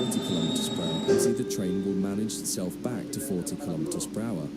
80 oke, release, oke. The train will manage itself back to 40 kilometers per hour.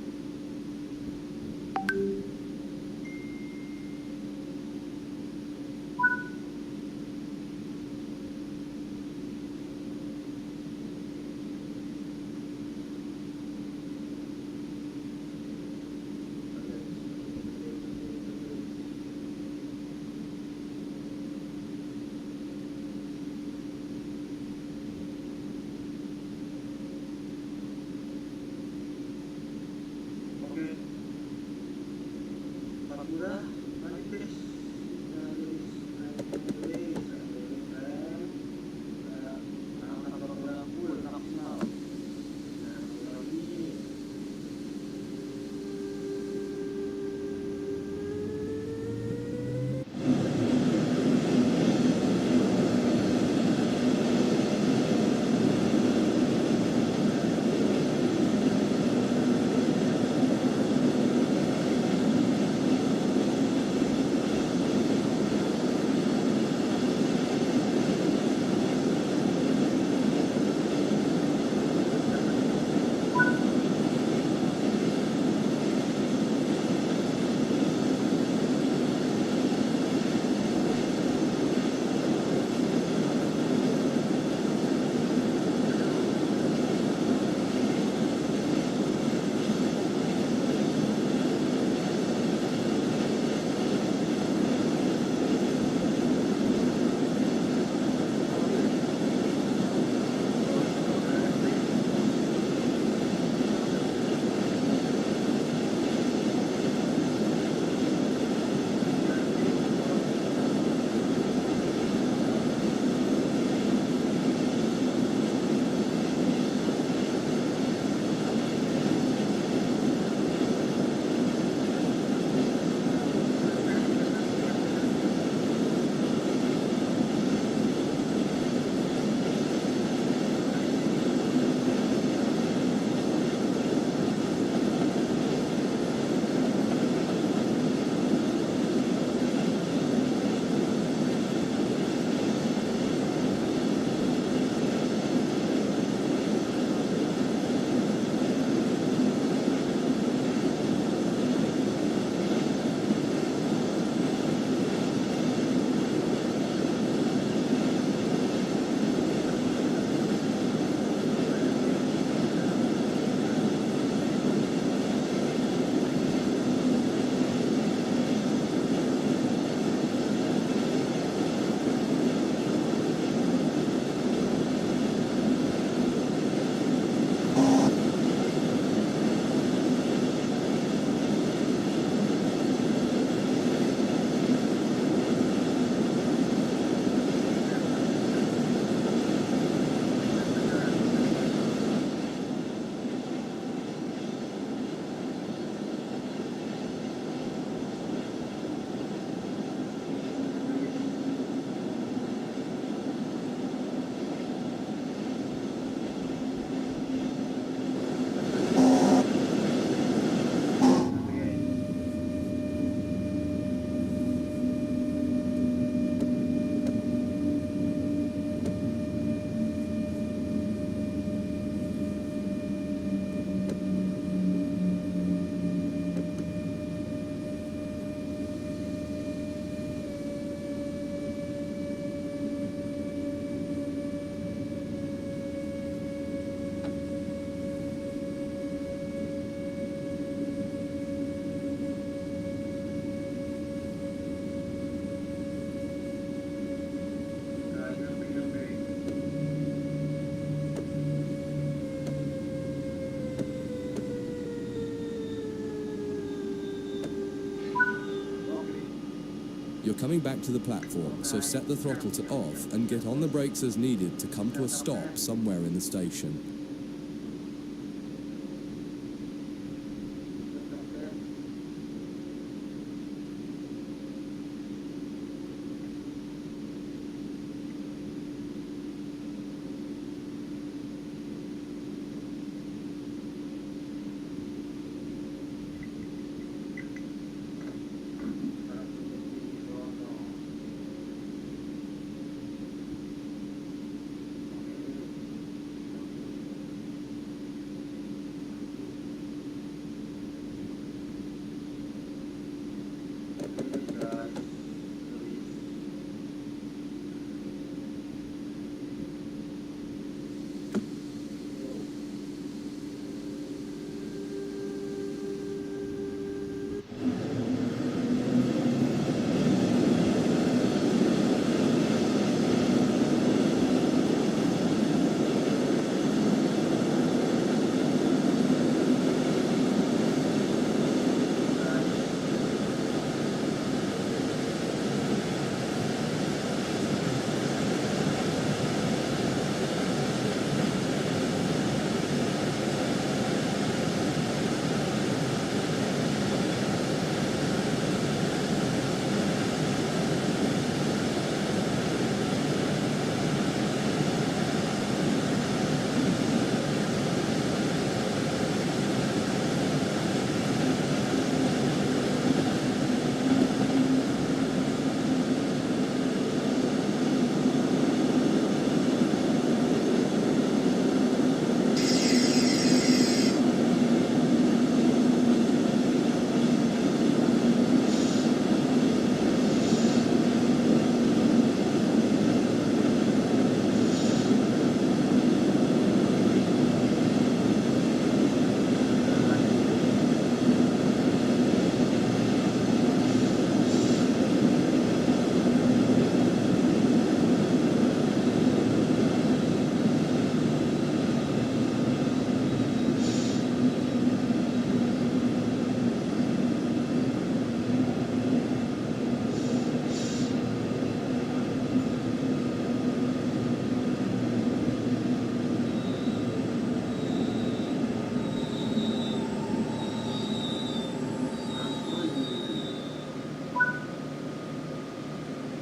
You're coming back to the platform, so set the throttle to off and get on the brakes as needed to come to a stop somewhere in the station.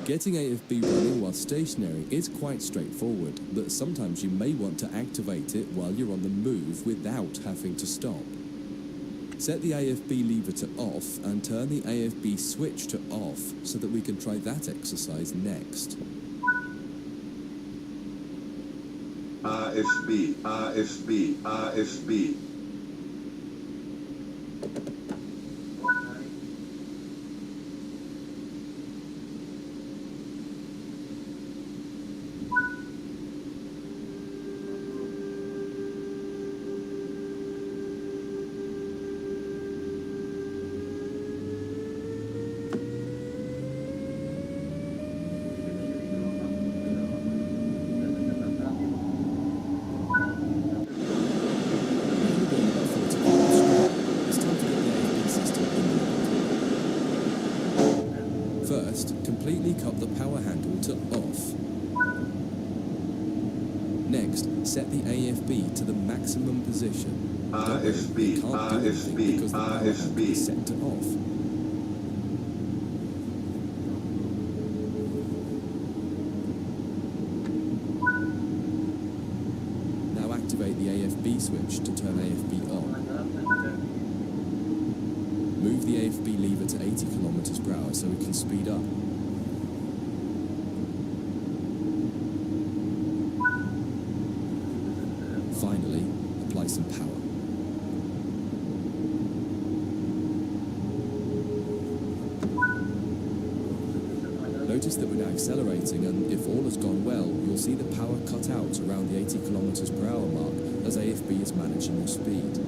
Getting AFB running while stationary is quite straightforward, but sometimes you may want to activate it while you're on the move without having to stop. Set the AFB lever to off and turn the AFB switch to off so that we can try that exercise next. AFB, AFB, AFB. First, completely cut the power handle to off. Next, set the AFB to the maximum position. AFB, Can't do anything because the power handle is set to off. Now activate the AFB switch to turn AFB on. Move the AFB lever to 80 km per hour so we can speed up. Finally, apply some power. Notice that we're now accelerating, and if all has gone well, you'll see the power cut out around the 80 km per hour mark as AFB is managing your speed.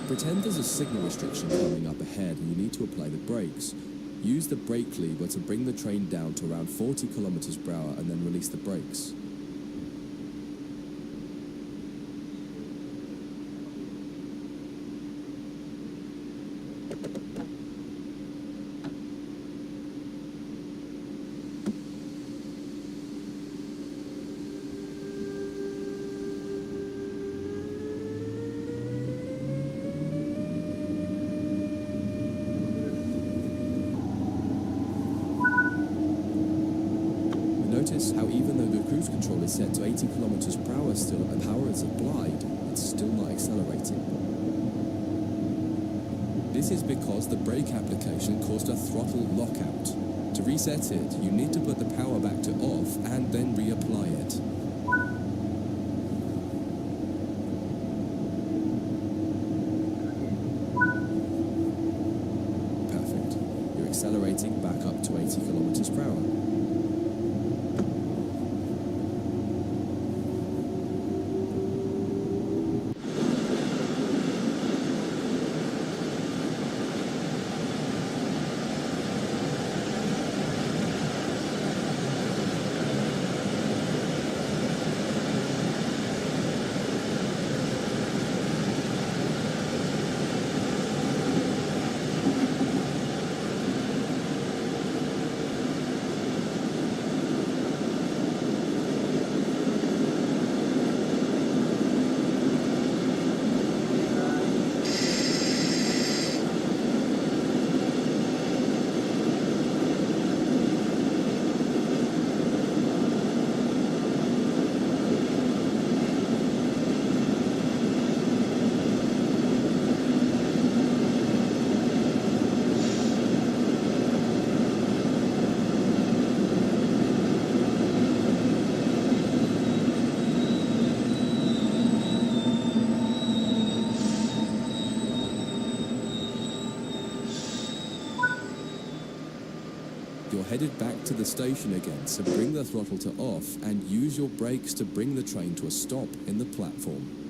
Pretend there's a signal restriction coming up ahead and you need to apply the brakes. Use the brake lever to bring the train down to around 40 kilometers per hour and then release the brakes. Notice how even though the cruise control is set to 80 kilometers per hour still and power is applied, it's still not accelerating. This is because the brake application caused a throttle lockout. To reset it, you need to put the power back to off and then reapply it. Perfect. You're accelerating back up to 80 kilometers per hour. You're headed back to the station again, so bring the throttle to off and use your brakes to bring the train to a stop in the platform.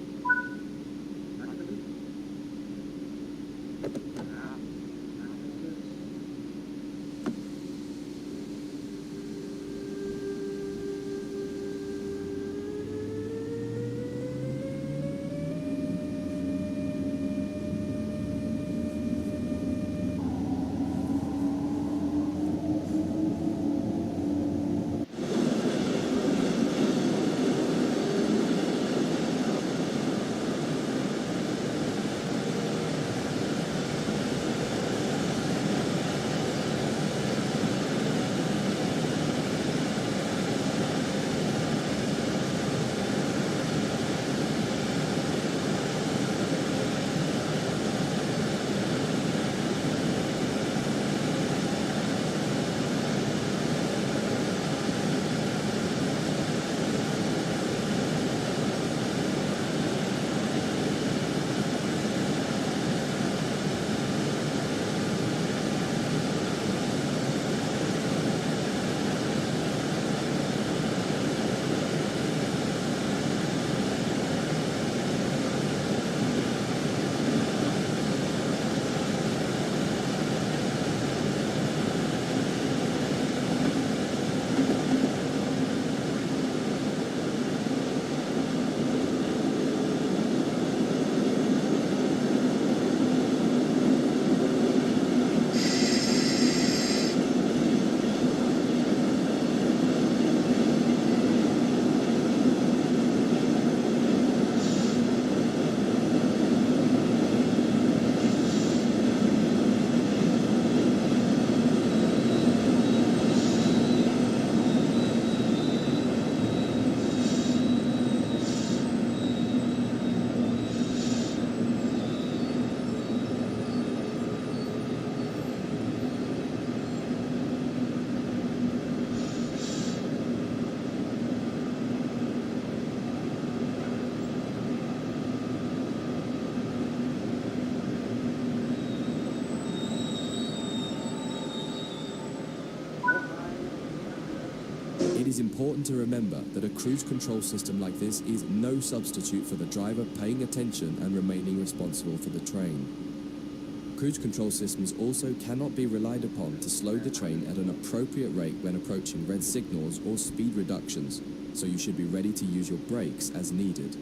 is important to remember that a cruise control system like this is no substitute for the driver paying attention and remaining responsible for the train. Cruise control systems also cannot be relied upon to slow the train at an appropriate rate when approaching red signals or speed reductions, so you should be ready to use your brakes as needed.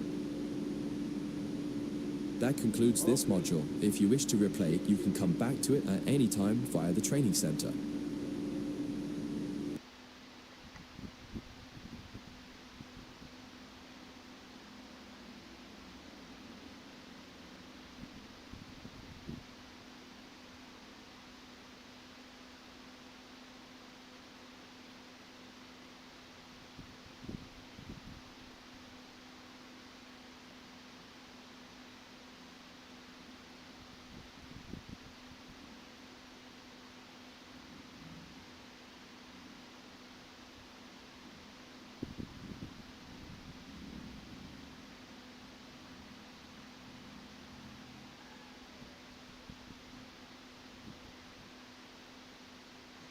That concludes this module. If you wish to replay it, you can come back to it at any time via the training center.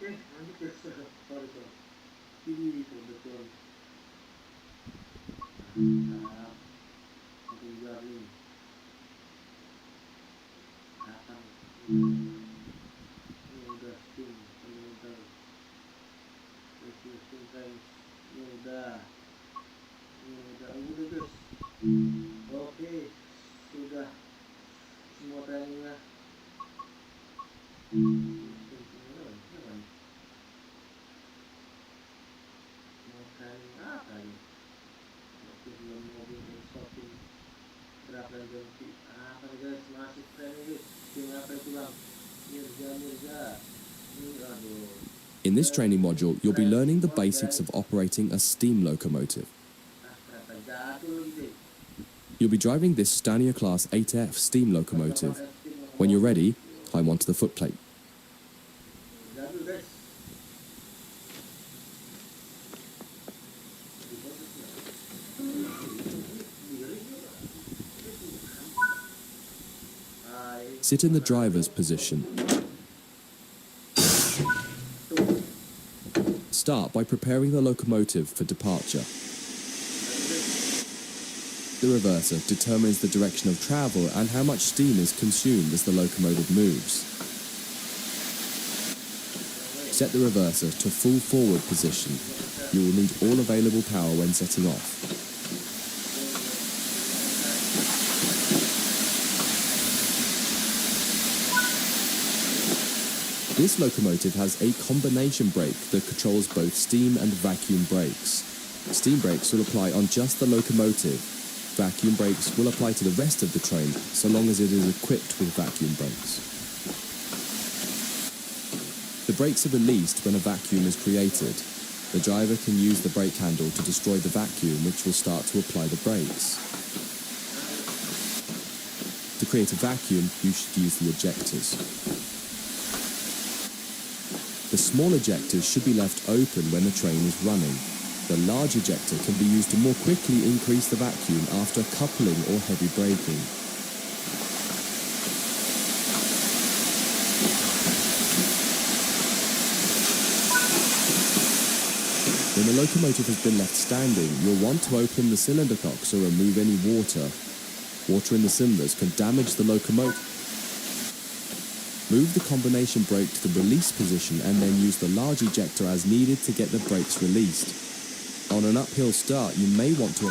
Oke, lanjut ke sorry ini betul. Nah, satu juga nih. Datang. Ini udah steam, ini udah. Steam guys. Ini udah guys. Oke, sudah semua trainingnya. In this training module, you'll be learning the basics of operating a steam locomotive. You'll be driving this Stania Class 8F steam locomotive. When you're ready, climb onto the footplate. Sit in the driver's position. Start by preparing the locomotive for departure. The reverser determines the direction of travel and how much steam is consumed as the locomotive moves. Set the reverser to full forward position. You will need all available power when setting off. This locomotive has a combination brake that controls both steam and vacuum brakes. Steam brakes will apply on just the locomotive. Vacuum brakes will apply to the rest of the train, so long as it is equipped with vacuum brakes. The brakes are released when a vacuum is created. The driver can use the brake handle to destroy the vacuum, which will start to apply the brakes. To create a vacuum, you should use the ejectors. The small ejectors should be left open when the train is running. The large ejector can be used to more quickly increase the vacuum after coupling or heavy braking. When the locomotive has been left standing, you'll want to open the cylinder cocks or remove any water. Water in the cylinders can damage the locomotive. Move the combination brake to the release position and then use the large ejector as needed to get the brakes released. On an uphill start, you may want to...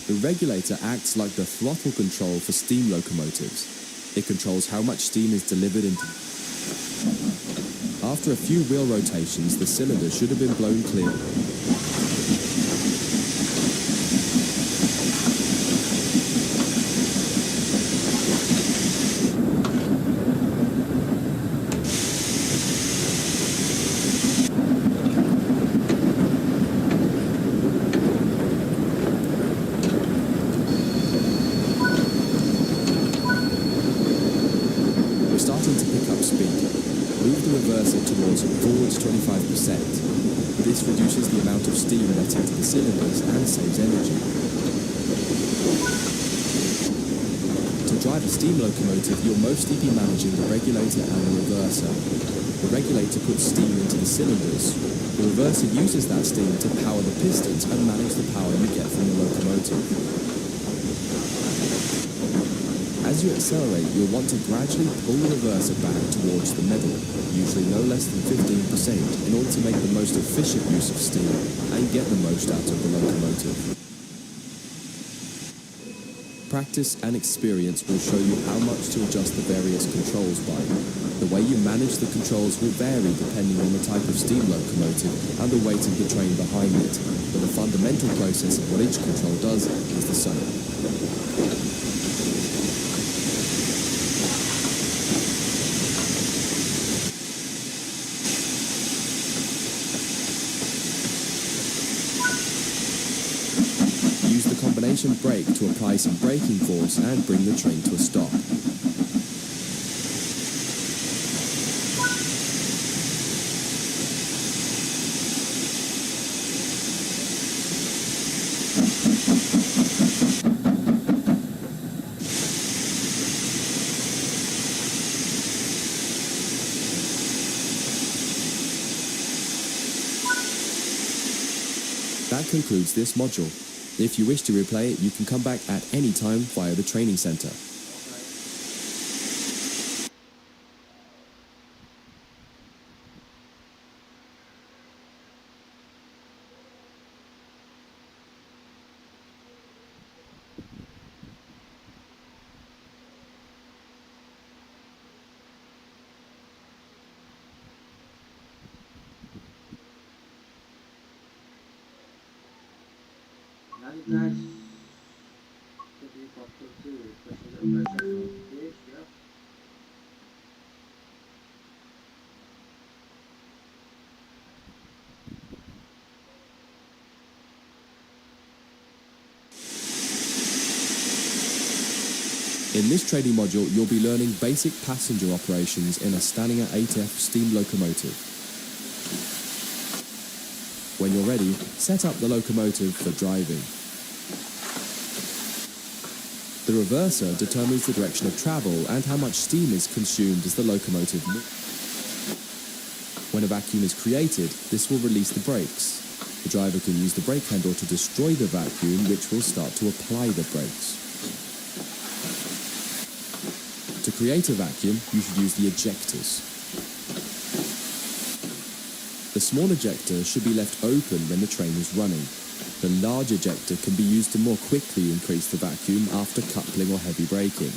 The regulator acts like the throttle control for steam locomotives. It controls how much steam is delivered into... After a few wheel rotations, the cylinder should have been blown clear. Towards 25%. This reduces the amount of steam let into the cylinders and saves energy. To drive a steam locomotive, you'll mostly be managing the regulator and the reverser. The regulator puts steam into the cylinders, The reverser uses that steam to power the pistons and manage the power you get from the locomotive. As you accelerate, you'll want to gradually pull the reverser back towards the middle, usually no less than 15%, in order to make the most efficient use of steam and get the most out of the locomotive. Practice and experience will show you how much to adjust the various controls by. The way you manage the controls will vary depending on the type of steam locomotive and the weight of the train behind it, but the fundamental process of what each control does is the same. Use the combination brake to apply some braking force and bring the train to a stop. That concludes this module. If you wish to replay it, you can come back at any time via the training center. Lanjut guys, jadi faktor 2 passenger pressure. Oke, siap. In this training module, you'll be learning basic passenger operations in a Steininger 8F steam locomotive. When you're ready, set up the locomotive for driving. The reverser determines the direction of travel and how much steam is consumed as the locomotive moves. When a vacuum is created, this will release the brakes. The driver can use the brake handle to destroy the vacuum, which will start to apply the brakes. To create a vacuum, you should use the ejectors. The small ejector should be left open when the train is running. The large ejector can be used to more quickly increase the vacuum after coupling or heavy braking.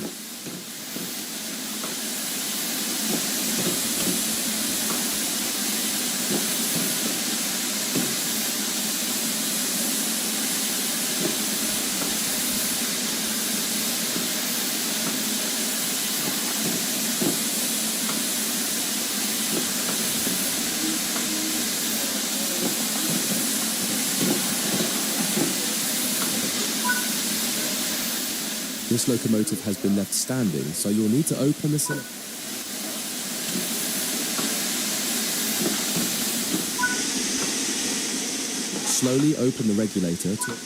This locomotive has been left standing, so you'll need to open the cylinder. Slowly open the regulator to...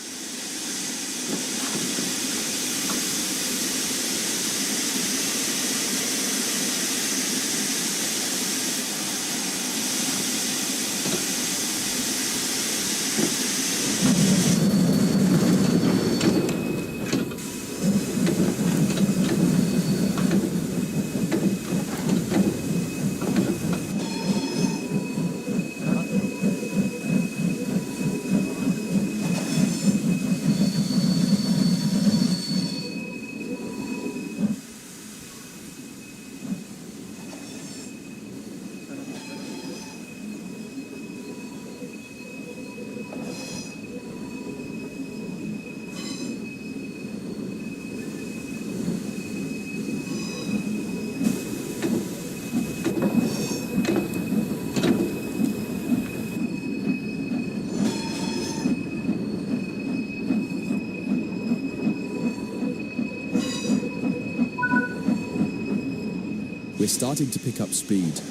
We're starting to pick up speed.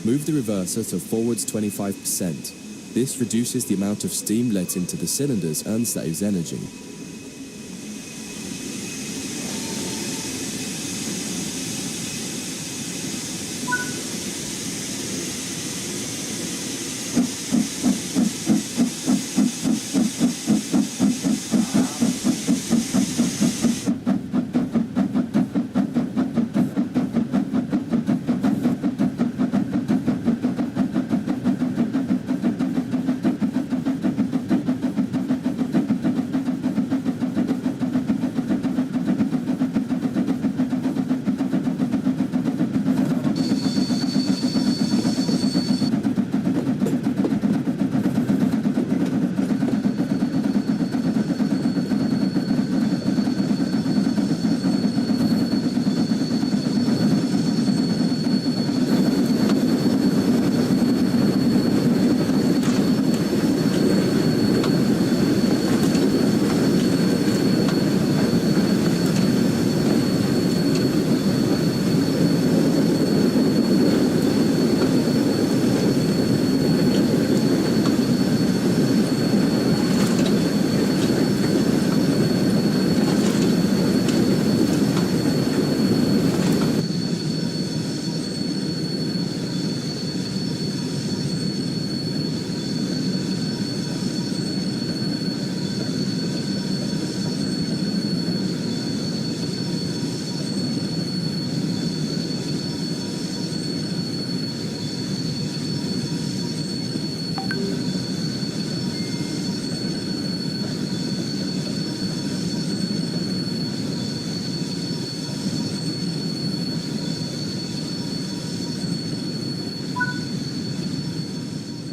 Move the reverser to forwards 25%. This reduces the amount of steam let into the cylinders and saves energy.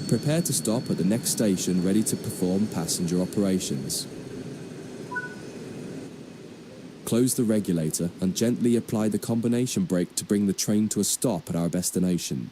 Prepare to stop at the next station ready to perform passenger operations. Close the regulator and gently apply the combination brake to bring the train to a stop at our destination.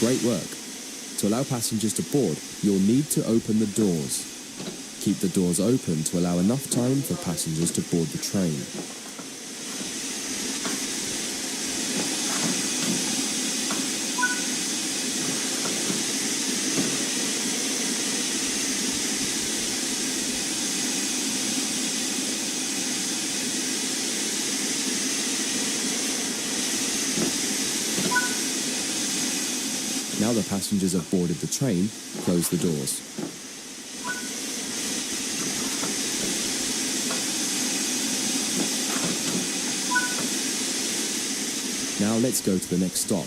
Great work. To allow passengers to board, you'll need to open the doors. Keep the doors open to allow enough time for passengers to board the train. Now the passengers have boarded the train, close the doors. Now let's go to the next stop.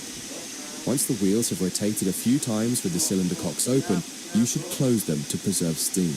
Once the wheels have rotated a few times with the cylinder cocks open, you should close them to preserve steam.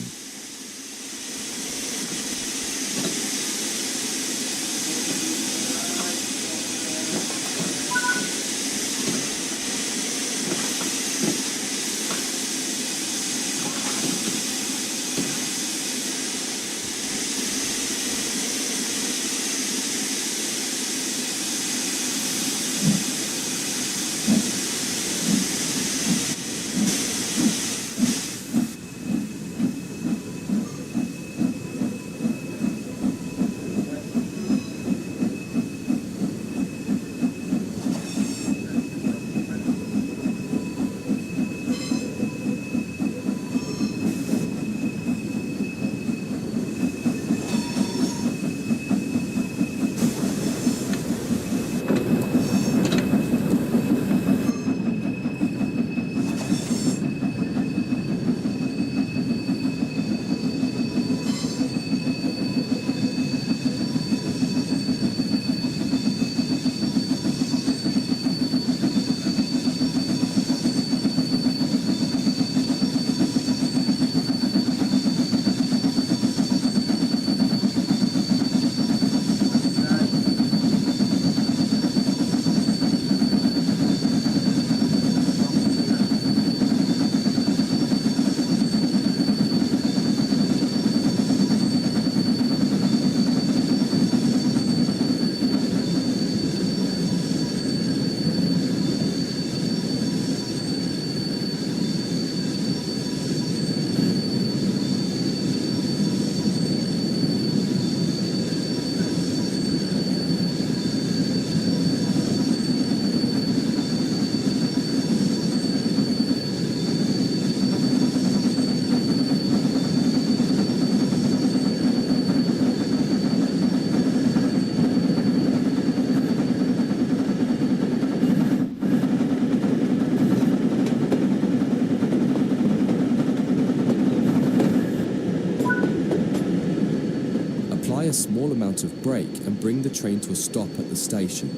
A small amount of brake and bring the train to a stop at the station.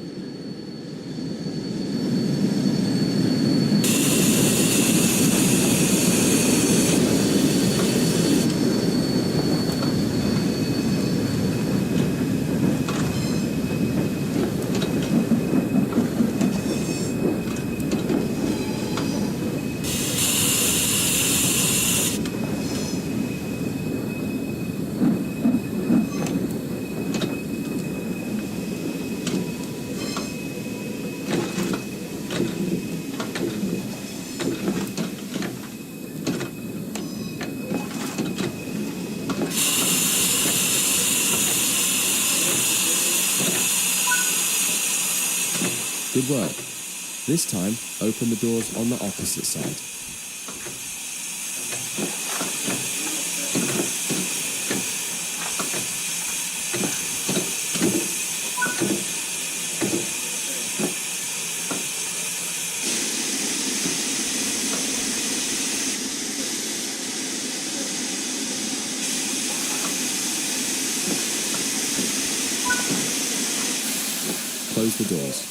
Good work. This time, open the doors on the opposite side. Close the doors.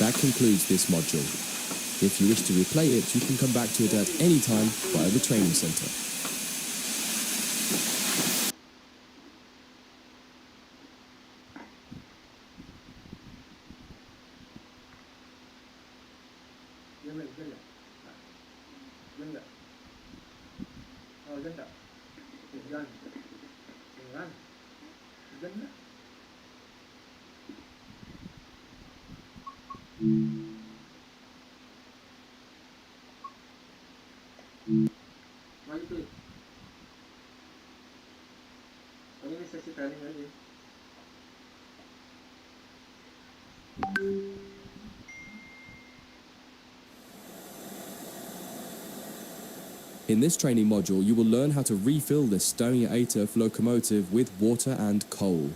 That concludes this module. If you wish to replay it, you can come back to it at any time via the training center. Maju tuh. Oh, ini sesi training aja. In this training module, you will learn how to refill the Stoniator locomotive with water and coal.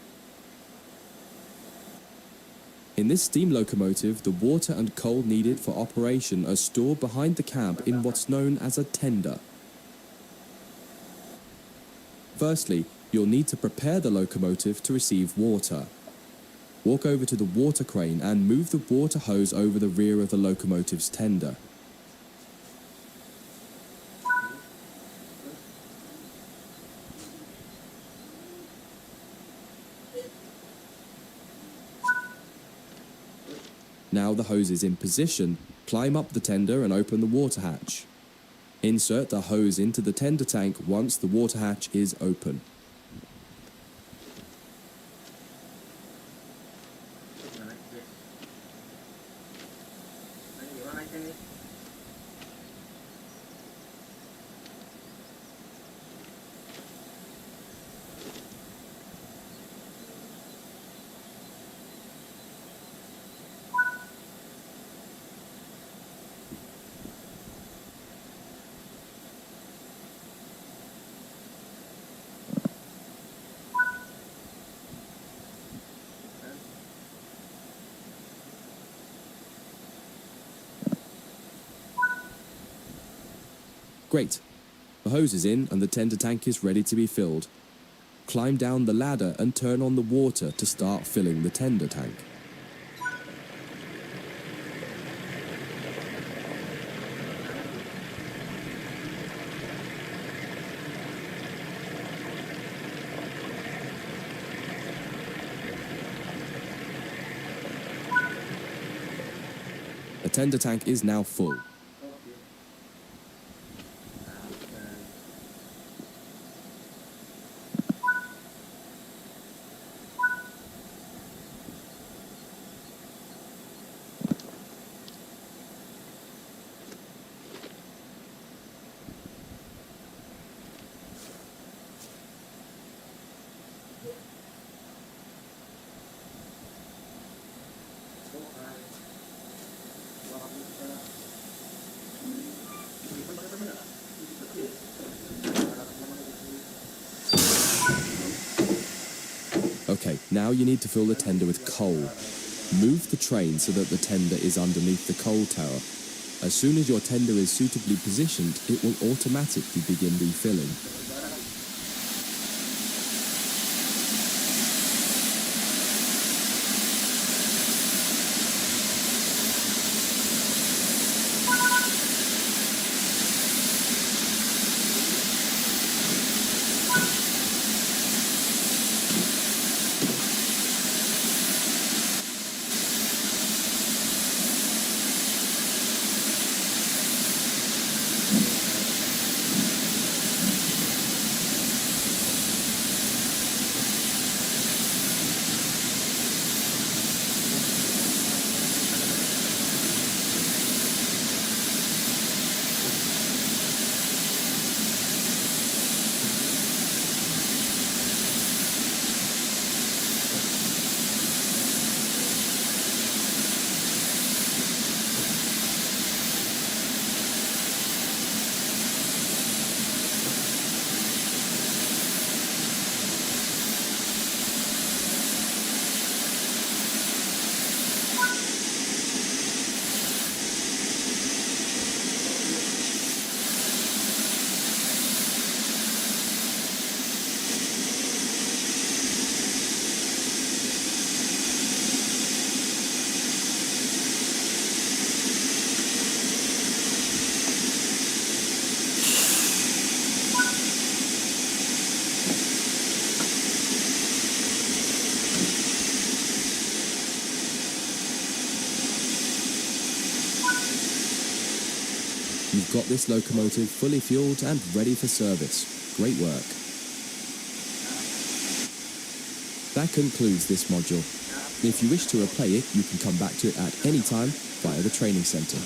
In this steam locomotive, the water and coal needed for operation are stored behind the cab in what's known as a tender. Firstly, you'll need to prepare the locomotive to receive water. Walk over to the water crane and move the water hose over the rear of the locomotive's tender. Now the hose is in position, climb up the tender and open the water hatch. Insert the hose into the tender tank once the water hatch is open. Great. The hose is in and the tender tank is ready to be filled. Climb down the ladder and turn on the water to start filling the tender tank. The tender tank is now full. Okay, now you need to fill the tender with coal. Move the train so that the tender is underneath the coal tower. As soon as your tender is suitably positioned, it will automatically begin refilling. got this locomotive fully fueled and ready for service. Great work. That concludes this module. If you wish to replay it, you can come back to it at any time via the training centre.